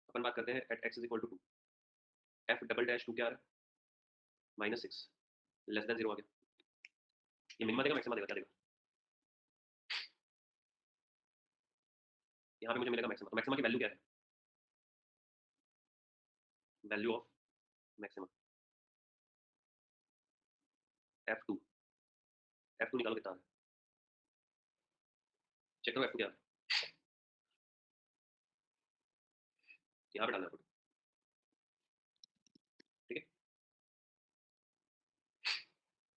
अपन बात करते हैं at x is equal to 2, F double dash 2 क्या आ रहा है -6 लेस देन 0 आ गया। ये मिनिमम देगा मैक्सिमम देगा, क्या देगा यहाँ पे मुझे मिलेगा मैक्सिमम। तो मैक्सिमम की वैल्यू क्या है, value of maximum f2। f2 निकालो कितना है, चेक करो f2 क्या है, यहाँ पे डालना है। ठीक है,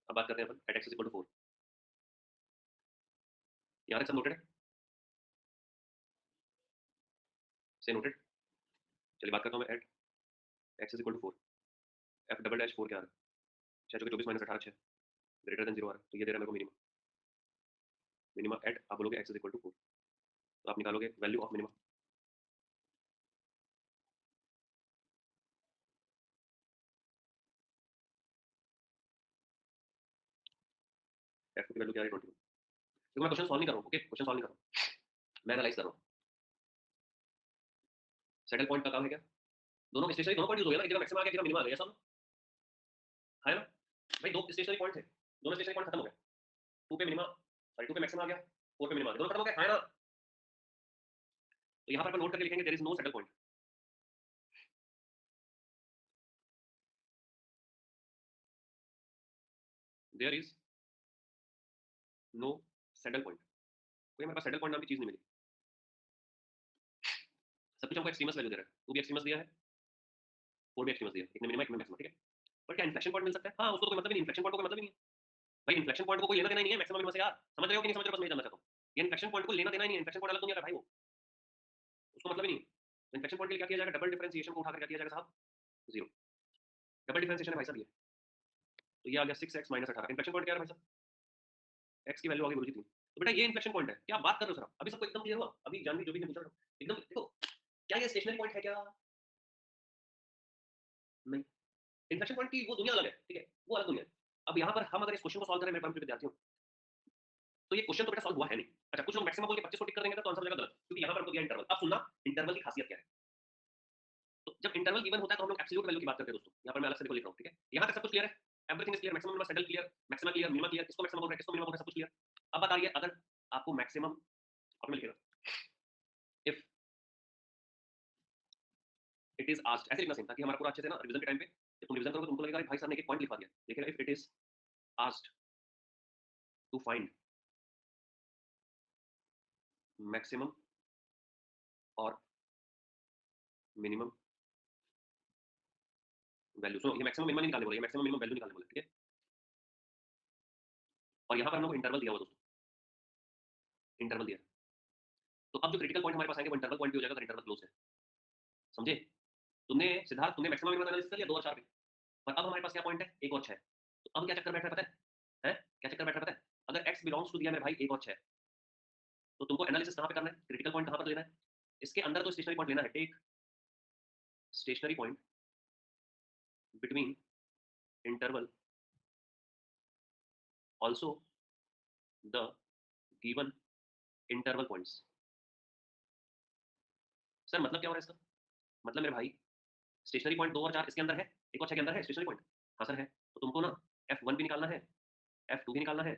अब बात करते हैं अपन at x is equal to 4। यहाँ तक सब नोटेड है, से नोटेड। चलिए बात करता हूँ मैं at x is equal to 4, f double dash 4 क्या आ रहा है 6 24 माइनस 18 6 ग्रेटर देन 0 आ रहा है। तो ये दे रहा है मेरे को मिनिमम। मिनिमम एट आप बोलोगे x इज इक्वल टू 4, तो आप निकालोगे वैल्यू ऑफ मिनिमम। f की वैल्यू क्या है 21। क्योंकि मैं क्वेश्चन सॉल्व नहीं कर रहा हूँ। ओके, क्वेश्चन सॉल्व नहीं कर रहा हूँ, मैं एनालाइज कर रहा हूँ। सेटल पॉइंट का काम है क्या, दोनों स्टेशनरी दोनों पॉइंट यूज हो गया ना, एक जगह मैक्सिमम आ गया, एक जगह मिनिमम आ गया, सब है ना भाई। दो स्टेशनरी पॉइंट थे, दोनों स्टेशनरी पॉइंट खत्म हो गए। 2 पे मिनिमम, सॉरी 2 पे मैक्सिमम आ गया, 4 पे मिनिमम आ गया, दोनों खत्म हो गए, है ना। तो यहाँ पर अपन नोट करके लिखेंगे there is no saddle point. There is no saddle point. कोई मेरे पास सेटल पॉइंट नाम की चीज नहीं मिली। सब कुछ हमको एक्सट्रीमस वैल्यू दे रहा है, 2 भी एक्सट्रीमस दिया है, 4 भी एक्सट्रीमस दिया है, एक ने मिनिमम एक ने मैक्सिमम। ठीक है, पर क्या इन्फ्लेक्शन पॉइंट मिल सकता है, हाँ उसको तो कोई मतलब ही नहीं, इन्फ्लेक्शन पॉइंट को कोई मतलब ही नहीं है भाई। इन्फ्लेक्शन पॉइंट को कोई लेना देना ही नहीं है मैक्सिमम मिनिमम से यार, समझ रहे हो कि नहीं समझ रहे हो, बस मैं जानना चाहता हूँ। ये इन्फ्लेक्शन पॉइंट को लेना देना ही नहीं है, इन्फ्लेक्शन पॉइंट अलग दुनिया का भाई, वो उसको मतलब ही नहीं है। तो इन्फ्लेक्शन पॉइंट के लिए क्या किया जाएगा, डबल डिफरेंशिएशन को उठाकर क्या किया जाएगा साहब, 0। डबल डिफरेंशिएशन है भाई साहब ये। तो ये आ गया 6x माइनस 18। इन्फ्लेक्शन पॉइंट क्या है भाई साहब, x की वैल्यू आ गई गुरुजी 3। तो बेटा ये इन्फ्लेक्शन पॉइंट है, क्या बात कर रहे हो सर, अभी सबको एकदम क्लियर हुआ, अभी जानवी जो भी मैं पूछ रहा हूँ एकदम देखो, क्या ये स्टेशनरी पॉइंट है क्या, नहीं। इन्फ्लेक्शन पॉइंट की वो दुनिया अलग है, ठीक है, वो अलग दुनिया है। अब यहाँ पर हम अगर इस क्वेश्चन को सॉल्व करें, मेरे पास विद्यार्थी हूँ, तो ये क्वेश्चन तो बेटा सॉल्व हुआ है नहीं। अच्छा, कुछ लोग मैक्सिमम बोल के 25 को टिक कर देंगे तो आंसर हो जाएगा गलत, क्योंकि यहाँ पर हमको दिया इंटरवल। अब सुनना, इंटरवल की खासियत क्या है। तो जब इंटरवल गिवन होता है तो हम लोग एब्सोल्यूट वैल्यू की बात करते हैं दोस्तों। यहाँ पर मैं अलग से देखो लिख रहा हूँ, ठीक है, यहाँ तक सब कुछ क्लियर है, everything is clear, maximum minimum settle clear, maximum clear, minimum clear, किसको मैक्सिमम बोल रहे हैं किसको मिनिमम बोल रहे हैं, सब कुछ क्लियर। अब बता रही है अगर आपको मैक्सिमम, आपने लिखेगा इफ इट इज आस्क्ड, ऐसे लिखना सेम, ताकि हमारा पूरा अच्छे से ना रिवीजन के टाइम पे जब तुम रिवीजन करोगे तुमको लगेगा भाई साहब ने एक पॉइंट लिखा दिया। लिखेगा if it is asked to find maximum और मिनिमम वैल्यू। सुनो, ये मैक्सिमम मिनिमम नहीं निकालने बोला, ये मैक्सिमम मिनिमम वैल्यू निकालने बोला, ठीक है। और यहाँ पर हम लोग इंटरवल दिया हुआ दोस्तों, इंटरवल दिया। तो अब जो क्रिटिकल पॉइंट हमारे पास आएंगे वो इंटरवल पॉइंट भी हो जाएगा, इंटरवल क्लोज है, समझे। तुमने सिद्धार्थ, तुमने मैक्सिमम मिनिमम एनालिसिस कर लिया 2 और 4 पे, पर अब हमारे पास क्या पॉइंट है 1 और 6। तो अब क्या चक्कर बैठ रहा है पता है, हैं? क्या चक्कर बैठ रहा है पता है, अगर x बिलोंग्स टू दिया मेरे भाई 1 और 6, तो तुमको एनालिसिस कहाँ पे करना है, क्रिटिकल पॉइंट कहाँ पर लेना है, इसके अंदर तो स्टेशनरी पॉइंट लेना है। Take stationary point between interval also the given interval points. Sir मतलब क्या हो रहा है इसका, मतलब मेरे भाई स्टेशनरी पॉइंट 2 और 4 इसके अंदर है, 1 और 6 के अंदर है स्टेशनरी पॉइंट। हाँ सर है, तो तुमको ना f1 भी निकालना है, f2 भी निकालना है,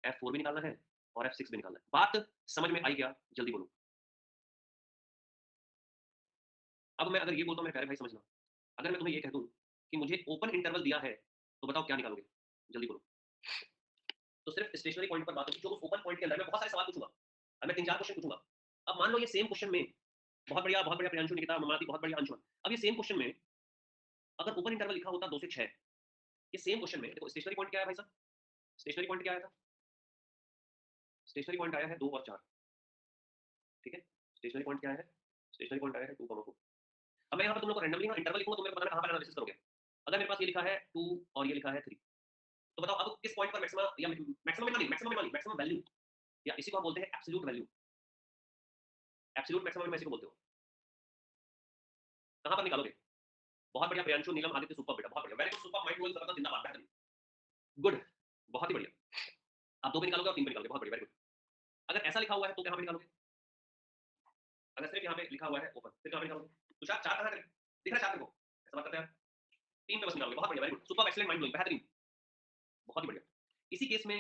f4 भी निकालना है, और f6 भी निकालना है। बात समझ में आई क्या, जल्दी बोलो। अब मैं अगर ये बोलता हूँ मेरे प्यारे भाई समझना, अगर मैं तुम्हें ये कह दूँ कि मुझे ओपन इंटरवल दिया है, तो बताओ क्या निकालोगे? जल्दी बोलो। तो सिर्फ स्टेशनरी पॉइंट पर बात होगी, जो उस ओपन पॉइंट के अंदर मैं बहुत सारे सवाल पूछूँगा। अब मैं 3-4 क्वेश्चन पूछूँगा। अब मान लो ये सेम क्वेश्चन में बहुत बढ़िया प्रियांशु, निकिता, ममाती, बहुत बढ़िया अंशुमन। अब ये सेम क्वेश्चन में अगर ओपन इंटरवल लिखा होता 2 से 6, ये सेम क्वेश्चन में देखो स्टेशनरी पॉइंट क्या है भाई साहब? स्टेशनरी पॉइंट क्या आया था? स्टेशनरी पॉइंट आया है 2 और 4, ठीक है? स्टेशनरी पॉइंट क्या है? स्टेशनरी पॉइंट आया है 2, 4। अब मैं यहाँ पर तुम लोग को रैंडमली ना इंटरवल लिखूँगा, तुम मेरे को बताना कहाँ पर एनालिसिस करोगे। अगर मेरे पास ये लिखा है 2 और ये लिखा है 3, तो बताओ अब किस पॉइंट पर मैक्सिमा या मैक्सिमम मिनिमम नहीं, मैक्सिमम वैल्यू, या इसी को हम बोलते हैं एब्सोल्यूट वैल्यू। एब्सोल्यूट मैक्सिमम में इसी को बोलते हो। कहाँ पर निकालोगे? बहुत बढ़िया प्रियांशु, नीलम, आदित्य, सुपर बेटा, बहुत बढ़िया, very good, super, mind blowing, जबरदस्त, जिंदाबाद, बेहतरीन, गुड, बहुत ही बढ़िया। आप 2 भी निकालोगे और 3 भी निकालोगे, बहुत बढ़िया, वेरी गुड। अगर ऐसा लिखा हुआ है तो कहाँ पे निकालोगे? अगर सिर्फ यहाँ पे लिखा हुआ है ओपन, फिर कहाँ पे निकालोगे? तुषार 4 कहाँ करें? दिख रहा है 4 तेरे को? ऐसा मत करते यार, 3 पे बस निकालोगे, बहुत बढ़िया, very good, super, excellent, mind blowing, बेहतरीन, बहुत ही बढ़िया। इसी केस में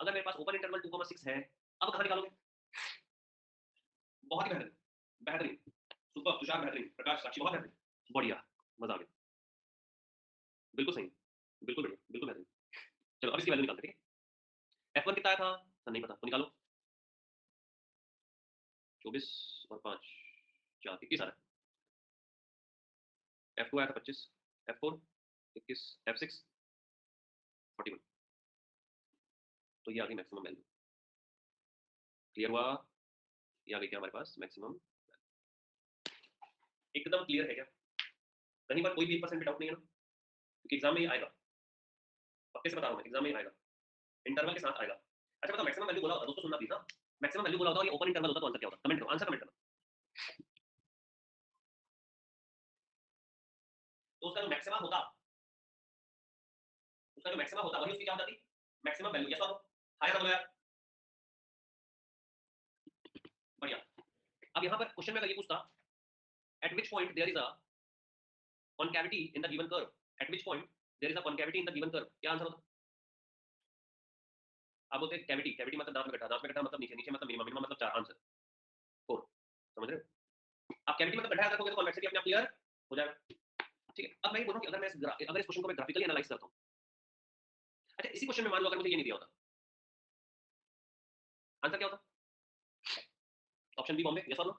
अगर मेरे पास ओपन इंटरवल 2,6 है, अब कहाँ निकालोगे? बहुत ही बेहतरीन, बेहतरीन, सुपर, तुषार बेहतरीन, प्रकाश, साक्षी बहुत बेहतरीन, बढ़िया, मजा आ गया, बिल्कुल सही, बिल्कुल बढ़िया, बिल्कुल बेहतरीन। चलो अब इसकी वैल्यू निकालते हैं, ठीक है? F1 कितना आया था? सर नहीं पता, तो निकालो। 24 और 5, 4, 21 आ रहा है। F2 आया था 25, F4 21, F6 41, तो ये आ गई मैक्सिमम वैल्यू। क्लियर हुआ? ये आ गई क्या हमारे पास मैक्सिमम? एकदम क्लियर है क्या? कहीं पर कोई भी 1% भी डाउट नहीं है ना? क्योंकि एग्जाम में ही आएगा, पक्के से बता रहा हूँ मैं, एग्जाम में ही आएगा, इंटरवल के साथ आएगा। अच्छा बताओ, मैक्सिमम वैल्यू बोला होता, दोस्तों सुनना प्लीज, हाँ, मैक्सिमम वैल्यू बोला होता और ये ओपन इंटरवल होता तो आंसर क्या होता? कमेंट करो, आंसर कमेंट करना। तो उसका जो मैक्सिमम होता, उसका जो मैक्सिमम होता वही उसकी क्या हो जाती? Maximum value. यस और नो? हाय ना बोलो यार, बढ़िया। अब यहाँ पर क्वेश्चन में अगर ये पूछता, at which point there is a concavity in the given curve, at which point there is a concavity in the given curve, क्या आंसर होता? आप बोलते हैं कैविटी, कैविटी मतलब दांत में गड्ढा, दांत में गड्ढा मतलब नीचे, नीचे मतलब मिनिमम, मिनिमम मतलब 4, आंसर 4, समझ रहे हो? आप कैविटी मतलब गड्ढा याद रखोगे तो कॉन्वेक्सिटी अपने आप क्लियर हो जाएगा, ठीक है? अब मैं ये बोल रहा हूँ कि अगर इस क्वेश्चन को मैं ग्राफिकली एनालाइज करता हूँ, अच्छा इसी क्वेश्चन में मान लो अगर मुझे ये नहीं दिया होता, आंसर क्या होता? ऑप्शन बी बॉम्बे, यस और नो?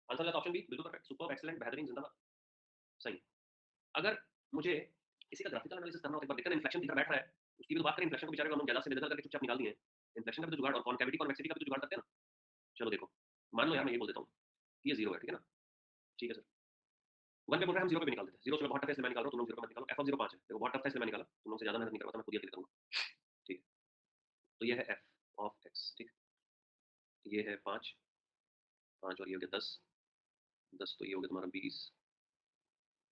आंसर क्या था? ऑप्शन बी, बिल्कुल परफेक्ट, सुपर, एक्सीलेंट, बेहतरीन, जिंदाबाद, सही। अगर मुझे इसी का ग्राफिकल एनालिसिस करना होता है, देखते हैं इन्फ्लेक्शन दिख रहा बैठ रहा है, उसकी भी तो बात करें, इन्फ्लेक्शन को बेचारे को हम ज्यादा से बेदखल करके चुपचाप निकाल दिए हैं, इन्फ्लेक्शन का भी तो जुगाड़ और कॉन्कैविटी कॉन्वेक्सिटी का भी तो जुगाड़ करते हैं ना। चलो देखो, मान लो यार मैं ये बोल देता हूँ, ये 0 है, ठीक है ना? ठीक है सर, 1 पे बोल रहे हैं हम 0 पे भी निकाल देते हैं, 0 से बहुत टफ है इसलिए मैं निकाल रहा हूँ, तुम लोग 0 पे मत निकालो, f ऑफ 0 5 है, देखो बहुत टफ था इसलिए मैं निकाला, तुम लोग से ज्यादा मेहनत नहीं करवाता, मैं खुद ही अकेले करूँगा, ठीक है? तो ये है f ऑफ x, ठीक, ये है 5, 5 और ये हो गया 10, 10 तो ये हो गया तुम्हारा 20,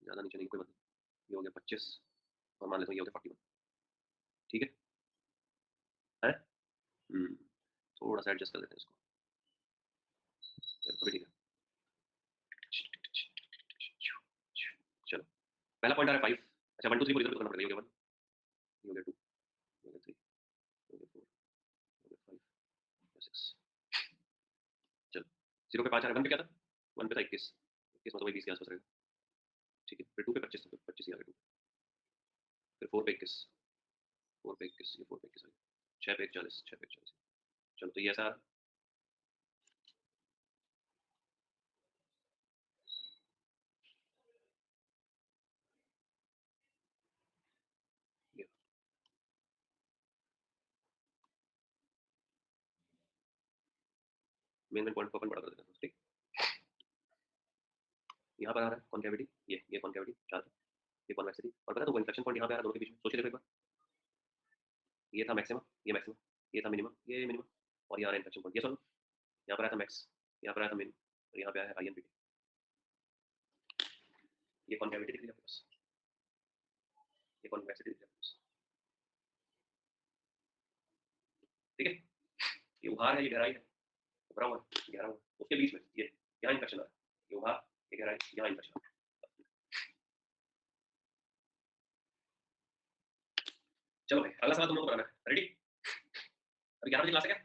ज़्यादा नीचे नहीं कोई बात नहीं, ये हो गया 25 और मान लेता हूँ ये हो गया 41, ठीक है? है? हुँ, थोड़ा सा एडजस्ट कर लेते हैं इसको, चलो अभी ठीक है। चलो, पहला पॉइंट आ रहा है 5, अच्छा 1 2 3 को इधर भी तो करना पड़ेगा, ये हो गया 1, ये हो गया 2, ये हो गया 3, ये हो गया 4, ये हो गया 5, ये हो गया 6, चलो 0 पे 5 आ रहा है, 1 पे क्या था? 1 पे था 21, 21 मतलब वही 20 के आस-पास रहेगा, ठीक है? फिर 2 पे 25 था, 25 ही आ गया 2, फिर 4 पे 21, 4 पे 21, ये 4 पे 21 आ गया, 6 पे 41, 6 पे 41, चलो तो ये ऐसा ये मेन पॉइंट को अपन बड़ा कर देते हैं, ठीक? यहाँ पर आ रहा है कॉन्कैविटी, ये कॉन्कैविटी 4 था, ये कॉन्वेक्सिटी और पता है तुमको इन्फ्लेक्शन पॉइंट यहाँ पे आ रहा है दोनों के बीच में, सोच के देखो एक बार, ये था मैक्सिमम, ये मैक्सिमम, ये था मिनिमम, ये मिनिमम और ये आ रहा है इन्फ्लेक्शन पॉइंट, ये सुनो, यहाँ पर आया था मैक्स, यहाँ पर आया था मिन और यहाँ पे आया है आईएनपीटी, ये कॉन्कैविटी दिख रही है आपके पास, ये कॉन्वेक्सिटी दिख रही है आपके पास, ठीक है? ये उभार है, ये गहराई है, उभरा हुआ है, गहरा हुआ है, उसके बीच में ये यहाँ इन्फ्लेक्शन आ रहा है, ये उभार, ये गहराई, यहाँ इन्फ्लेक्शन आ रहा है। चलो भाई अगला सवाल तुम लोग को बनाना है, रेडी? अभी 11 बजे क्लास है क्या?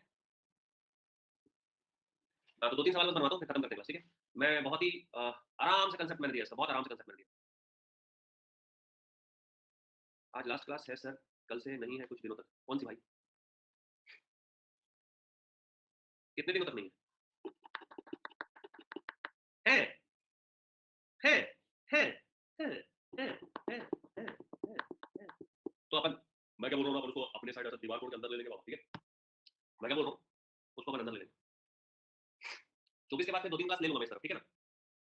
हाँ तो 2-3 सवाल बस बनवाता हूँ फिर खत्म करते हैं क्लास, ठीक है? मैं बहुत ही आराम से कंसेप्ट मैंने दिया इसका, बहुत आराम से कंसेप्ट मैंने दिया। आज लास्ट क्लास है सर, कल से नहीं है कुछ दिनों तक। कौन सी भाई? कितने दिनों तक नहीं है? है है है है है है है है। तो अपन, मैं क्या बोल रहा हूँ, अपन उसको अपने साइड से दीवार तोड़ के अंदर ले लेंगे बाबा, ठीक है? मैं क्या बोल रहा हूँ, उसको अपन अंदर ले लेंगे। 24 के बाद फिर 2-3 क्लास ले लूंगा मैं सर, ठीक है ना?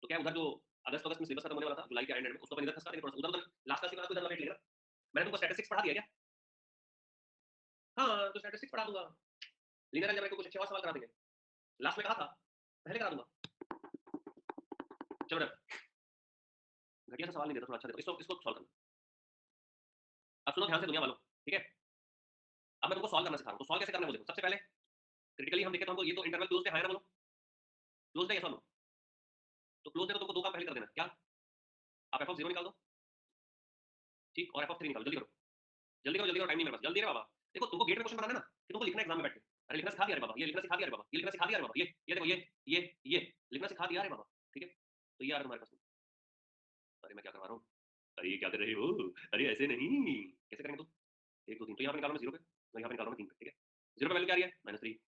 तो क्या उधर जो अगस्त अगस्त में सिलेबस खत्म होने वाला था, जुलाई के एंड में, उसको अपन इधर खसका देंगे थोड़ा सा, उधर लास्ट क्लास के बाद उधर लेट लेगा। मैंने तुमको स्टैटिस्टिक्स पढ़ा दिया क्या? हाँ, तो स्टैटिस्टिक्स पढ़ा दूंगा। लीनियर अलजेब्रा को कुछ अच्छे और सवाल करा देंगे। लास्ट में कहा था, पहले करा दूंगा। चलो घटिया सा सवाल नहीं देता, थोड़ा अच्छा देता। इसको इसको सॉल्व करना। अब सुनो ध्यान से दुनिया वालों, ठीक है? अब मैं तुमको सॉल्व करना सिखा रहा हूँ। तो सॉल्व कैसे करना है वो देखो। सबसे पहले क्रिटिकली हम देखें तो हमको ये तो इंटरवल क्लोज्ड है ना, बोलो क्लोज्ड है, यस और नो? तो क्लोज्ड है तो तुमको दो काम पहले कर देना। क्या? आप f of 0 निकाल दो, ठीक, और f of 3 निकालो। जल्दी करो जल्दी करो जल्दी करो, टाइम नहीं मेरे पास, जल्दी रे बाबा। देखो तुमको गेट में क्वेश्चन बनाना है ना, कि तुमको लिखना है एग्जाम में बैठ के। अरे लिखना सिखा दिया रे बाबा, ये लिखना सिखा दिया रे बाबा, ये लिखना सिखा दिया रे बाबा, ये देखो ये लिखना सिखा दिया रे बाबा, ठीक है? तो ये आ रहा है तुम्हारे पास। अरे मैं क्या करवा रहा हूँ? अरे ये क्या कर रहे हो? अरे ऐसे नहीं, कैसे करेंगे? तो 1 2 3, तो यहाँ पे निकालो मैं 0 पे, तो यहाँ पे निकालो मैं 3 पे, ठीक है? 0 पे वैल्यू क्या आ रही है? -3।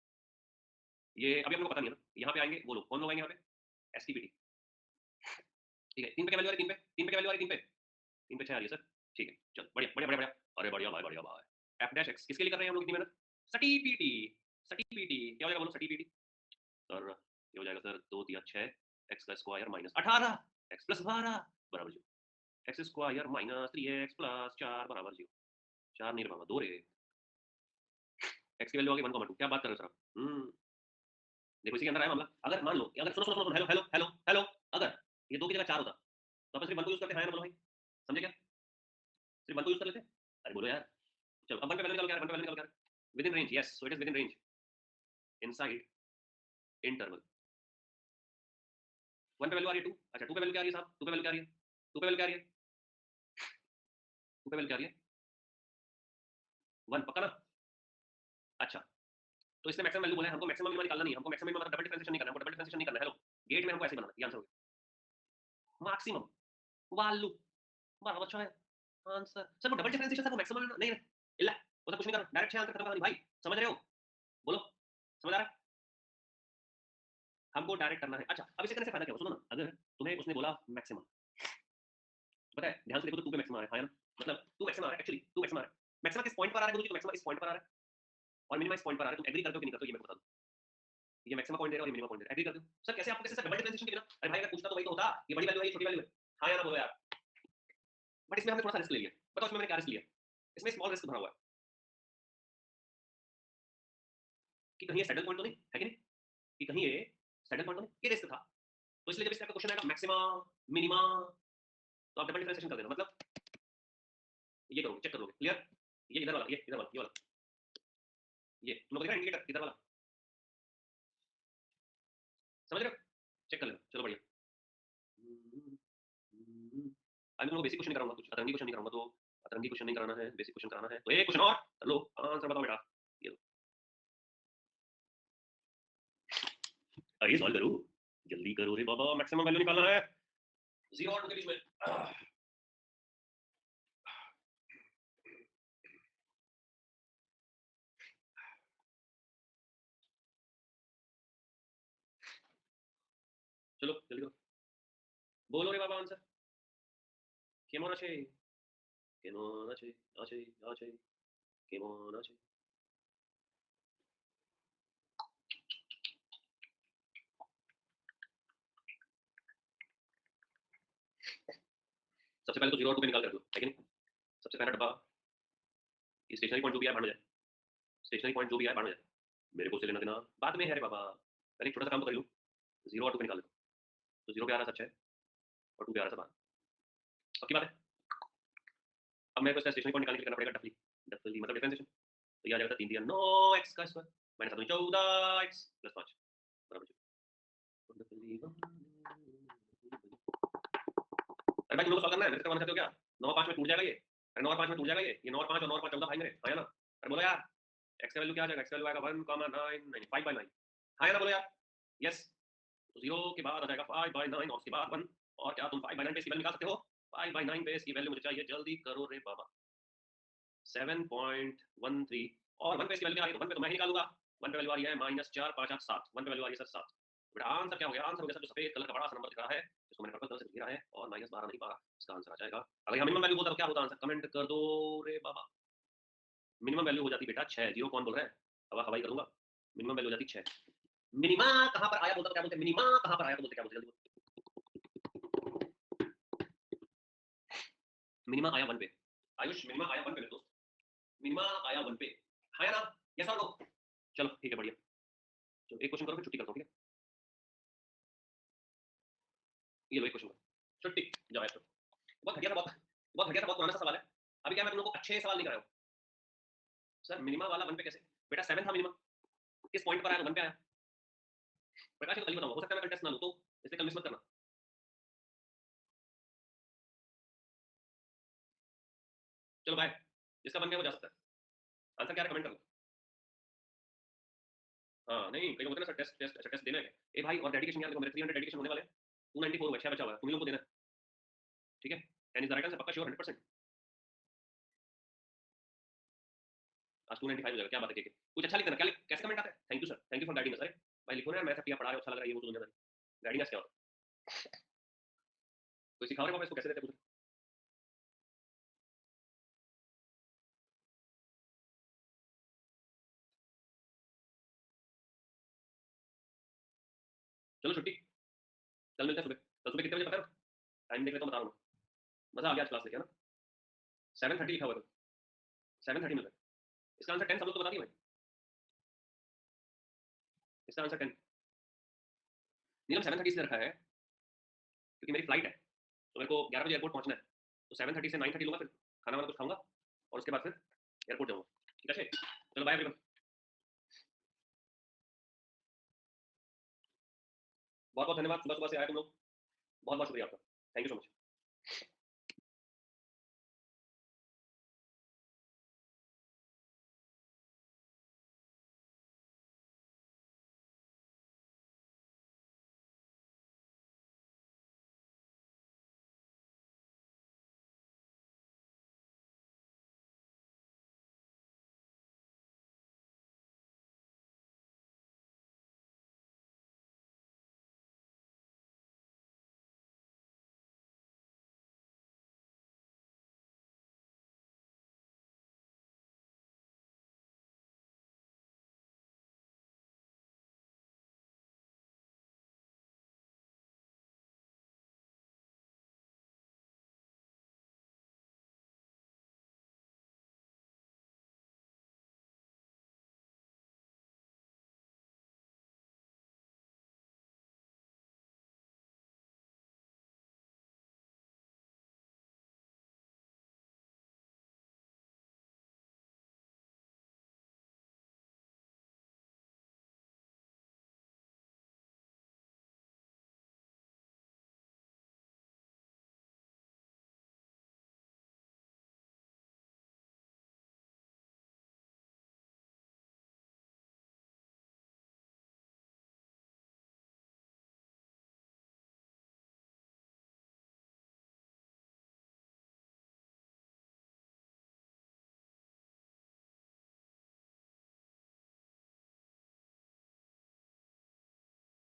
ये अभी हमको पता नहीं है ना। यहाँ पे आएंगे वो लोग, कौन लोग आएंगे यहाँ पे? एसटीपीटी, ठीक है? 3 पे क्या वैल्यू आ रही है? 3 पे 3 पे क्या वैल्यू आ रही है? 3 पे 3 पे 6 आ रही है सर, ठीक है? चलो बढ़िया बढ़िया बढ़िया बढ़िया। अरे बढ़िया भाई, बढ़िया भाई। एफ डैश एक्स किसके लिए कर रहे हैं हम लोग इतनी मेहनत? सटीपीटी, सटीपीटी क्या हो जाएगा बोलो? सटीपीटी सर ये हो जाएगा सर 2 तिया 6 एक्स का स्क्वायर माइनस 18 एक्स प्लस 12 बराबर 0। X square minus 3x plus 4 बराबर 0। 4 नहीं रे बाबा, 2 रे। एक्स की वैल्यू आ गई 1,2। क्या बात कर रहे हो सर आप? देखो इसी के अंदर आया मामला। अगर मान लो, अगर सुनो सुनो सुनो, हेलो हेलो हेलो हेलो, अगर ये 2 की जगह 4 होता तो अपन सिर्फ 1 को यूज करते हैं, हाँ या ना बोलो भाई? समझे क्या? सिर्फ 1 को यूज कर लेते हैं। अरे बोलो यार। चलो अब 1 पे वैल्यू निकाल के आ रहा है, 1 पे वैल्यू निकाल के आ रहा है। With in range, yes, so it is with in range inside interval. 1 पे वैल्यू आ रही है 2। अच्छा 2 पे वैल्यू क्या आ रही है साहब? 2 पे वैल्यू क्या आ रही है? 2 पे वैल्यू क्या आ रही है? 2 पे वैल्यू क्या आ रही है? 1 पक्का ना? अच्छा, तो इसने मैक्सिमम वैल्यू बोला है, हमको मैक्सिमम मिनिमम निकालना नहीं है, हमको मैक्सिमम मिनिमम मतलब डबल डिफरेंशिएशन नहीं करना है, हमको डबल डिफरेंशिएशन नहीं करना है। हेलो, गेट में हमको ऐसे बनाना है, ये आंसर हो गया। मैक्सिमम वैल्यू बराबर 6 है आंसर। सर वो डबल डिफरेंशिएशन सर, वो मैक्सिमम नहीं है। इल्ला वो सब कुछ नहीं करना, डायरेक्ट 6 आंसर खत्म कहानी भाई। समझ रहे हो? बोलो, समझ आ रहा है? हमको डायरेक्ट करना है। अच्छा अब इसे करने से फायदा क्या हो? सुनो ना, अगर तुम्हें उसने बोला मैक्सिमम, पता है ध्यान से देखो तो 2 पे मैक्सिमम आ रहा है ना? मतलब 2 मैक्सिमम आ रहा है, एक्चुअली 2 मैक्सिमम आ रहा है। मैक्सिमम किस पॉइंट पर आ रहा है गुरुजी? तो मैक्सिमम इस पॉइंट पर आ रहा है और मिनिमम इस पॉइंट पर आ रहा है। तुम एग्री करते हो कि नहीं करते हो ये मैं बता दूं। ये मैक्सिमम पॉइंट दे रहा है और ये मिनिमम पॉइंट दे रहा है, एग्री करते हो? सर कैसे? आपको कैसे सर डबल डिफरेंशिएशन के बिना? अरे भाई अगर पूछता तो वही तो होता, ये बड़ी वैल्यू है ये छोटी वैल्यू है, हां या ना बोलो यार? बट इसमें हमने थोड़ा सा रिस्क ले लिया। बताओ इसमें मैंने क्या रिस्क लिया? इसमें स्मॉल रिस्क भरा हुआ है कि कहीं ये सैडल पॉइंट तो नहीं है, कि नहीं? कि कहीं ये सैडल पॉइंट तो नहीं, ये रिस्क था। तो इसलिए जब इस टाइप का क्वेश्चन आएगा मैक्सिमा मिनिमा, तो आप डबल डिफरेंशिएशन कर देना। मतलब ये करोगे, चेक कर लोगे, क्लियर? ये इधर वाला, ये इधर वाला, ये वाला, ये तुम लोग देखा इंडिकेटर इधर वाला, समझ रहे हो? चेक कर लेना, चलो बढ़िया। आज मैं तुमको बेसिक क्वेश्चन नहीं कराऊंगा, कुछ अतरंगी क्वेश्चन नहीं कराऊंगा। तो अतरंगी क्वेश्चन नहीं कराना है, बेसिक क्वेश्चन कराना है। तो एक क्वेश्चन और कर लो, आंसर बताओ बेटा। ये लो, अरे सॉल्व करो, जल्दी करो रे बाबा, मैक्सिमम वैल्यू निकालना है 0 और 2 के बीच में। चलो जल्दी करो, बोलो रे बाबा आंसर। केमन আছে केमन আছে আছে আছে केमन আছে। सबसे पहले तो 0 और 2 पे निकाल कर दो, है कि नहीं? सबसे पहला डब्बा, ये स्टेशनरी पॉइंट जो भी है बाहर हो जाए, स्टेशनरी पॉइंट जो भी है बाहर हो जाए, मेरे को उससे लेना देना बाद में है रे बाबा। पहले एक छोटा सा काम तो कर लूं, 0 और 2 पे निकाल दो। तो 0 पे आ रहा है 6 और 2 पे आ रहा है 12, पक्की बात है? अब मेरे को इसका स्टेशनरी पॉइंट निकालने के लिए करना पड़ेगा डफली, डफली मतलब डिफरेंशिएशन। तो ये आ जाएगा 3 दिया 9 एक्स का स्क्वायर माइनस 7 14 एक्स प्लस 5 बराबर 0। अरे भाई तुम लोग को सॉल्व करना है, मेरे से करवाना चाहते हो क्या? 9 और 5 में टूट जाएगा ये। अरे 9 और 5 में टूट जाएगा ये 9 और 5 और 9 और 5 14 भाई मेरे, हाँ या ना? अरे बोलो यार, एक्स का वैल्यू क्या आ जाएगा? एक्स का वैल्यू आएगा 1,9 5/9, हाँ या ना? बोलो यार, यस। तो 0 के बाद आ जाएगा 5/9 और उसके बाद 1। और क्या तुम 5/9 पे इसकी वैल्यू निकाल सकते हो? 5/9 पे इसकी वैल्यू मुझे चाहिए, जल्दी करो रे बाबा। 7.13 और 1 पे इसकी वैल्यू क्या आ रही है? तो 1 पे तो मैं ही निकालूंगा। 1 पे वैल्यू आ रही है -4 5 8 7। 1 पे वैल्यू आ रही है सर 7। बेटा आंसर क्या हो गया? आंसर हो गया सर जो सफेद कलर का बड़ा सा नंबर दिख रहा है, जिसको मैंने पर्पल कलर से लिख दिया है और -12 नहीं पा रहा, इसका आंसर आ जाएगा। अगर यहाँ मिनिमम वैल्यू होता तो क्या होता आंसर? कमेंट कर दो रे बाबा। मिनिमम वैल्यू हो जाती बेटा 6। 0 कौन बोल रहा है? हवा हवाई करूंगा। मिनिमम वैल्यू हो जाती 6। मिनिमा कहाँ पर आया बोलता तो क्या बोलते? मिनिमा कहाँ पर आया तो बोलते क्या बोलते? जल्दी बोलो। मिनिमा आया 1 पे। आयुष मिनिमा आया 1 पे मेरे दोस्त। मिनिमा आया 1 पे। हाँ या ना? यस और नो? चलो ठीक है, बढ़िया। चलो एक क्वेश्चन करो, फिर छुट्टी करता हूँ, ठीक है? ये लो एक क्वेश्चन करो, छुट्टी, जाओ यार। बहुत घटिया सा, बहुत घटिया सा, बहुत पुराना सा सवाल है। अभी क्या मैं तुम लोगों को अच्छे सवाल नहीं कराया हूँ। सर मिनिमा वाला 1 पे कैसे? बेटा 7 था मिनिमम, किस पॉइंट पर आया तो 1 पे आया। प्रकाश ये तो कल ही बताऊंगा, हो सकता है मैं कल टेस्ट ना लूँ तो, इसलिए कल मिस मत करना। चलो बाय। जिसका बन गया वो जा सकता है। आंसर क्या है कमेंट कर लो। हाँ नहीं, कई लोग होते हैं ना सर, टेस्ट टेस्ट अच्छा टेस्ट देना है क्या? ए भाई और डेडिकेशन यार, देखो मेरे 300 डेडिकेशन होने वाले हैं। 294 हुआ, 6 बचा हुआ है, तुम ही लोगों को देना है। ठीक है? 10 इज द राइट आंसर, पक्का श्योर 100%। आज 295 हो जाएगा, क्या बात है? ठीक है, कुछ अच्छा लिख देना। क्या कैसे कमेंट आता है? Thank you sir, thank you for guiding अस। अरे भाई लिखो ना यार, मैं सब पढ़ा रहा हूँ, अच्छा लग रहा है, ये वो तो दुनियादारी। गाइडिंग अस क्या होता है? कोई सिखा रहे हो इसको कैसे देते हैं मुझे? चलो छुट्टी, कल मिलते हैं सुबह। कल सुबह कितने बजे पता है? टाइम देख लेता हूँ, बता रहा हूँ। मजा आ गया आज क्लास लेके, है ना? 7:30 लिखा हुआ है। 7:30 मिल रहा है। इसका आंसर 10 सब लोग तो बता दिए भाई। इसका आंसर 10। नीलम 7:30 इसलिए रखा है क्योंकि मेरी फ्लाइट है, तो मेरे को 11 बजे एयरपोर्ट पहुंचना है। तो 7:30 से 9:30 लूंगा, फिर खाना वाना कुछ खाऊंगा और उसके बाद फिर एयरपोर्ट जाऊंगा। ठीक है, चलो बाय एवरीवन। बहुत बहुत धन्यवाद, सुबह सुबह से आए तुम लोग। बहुत बहुत शुक्रिया आपका। Thank you so much.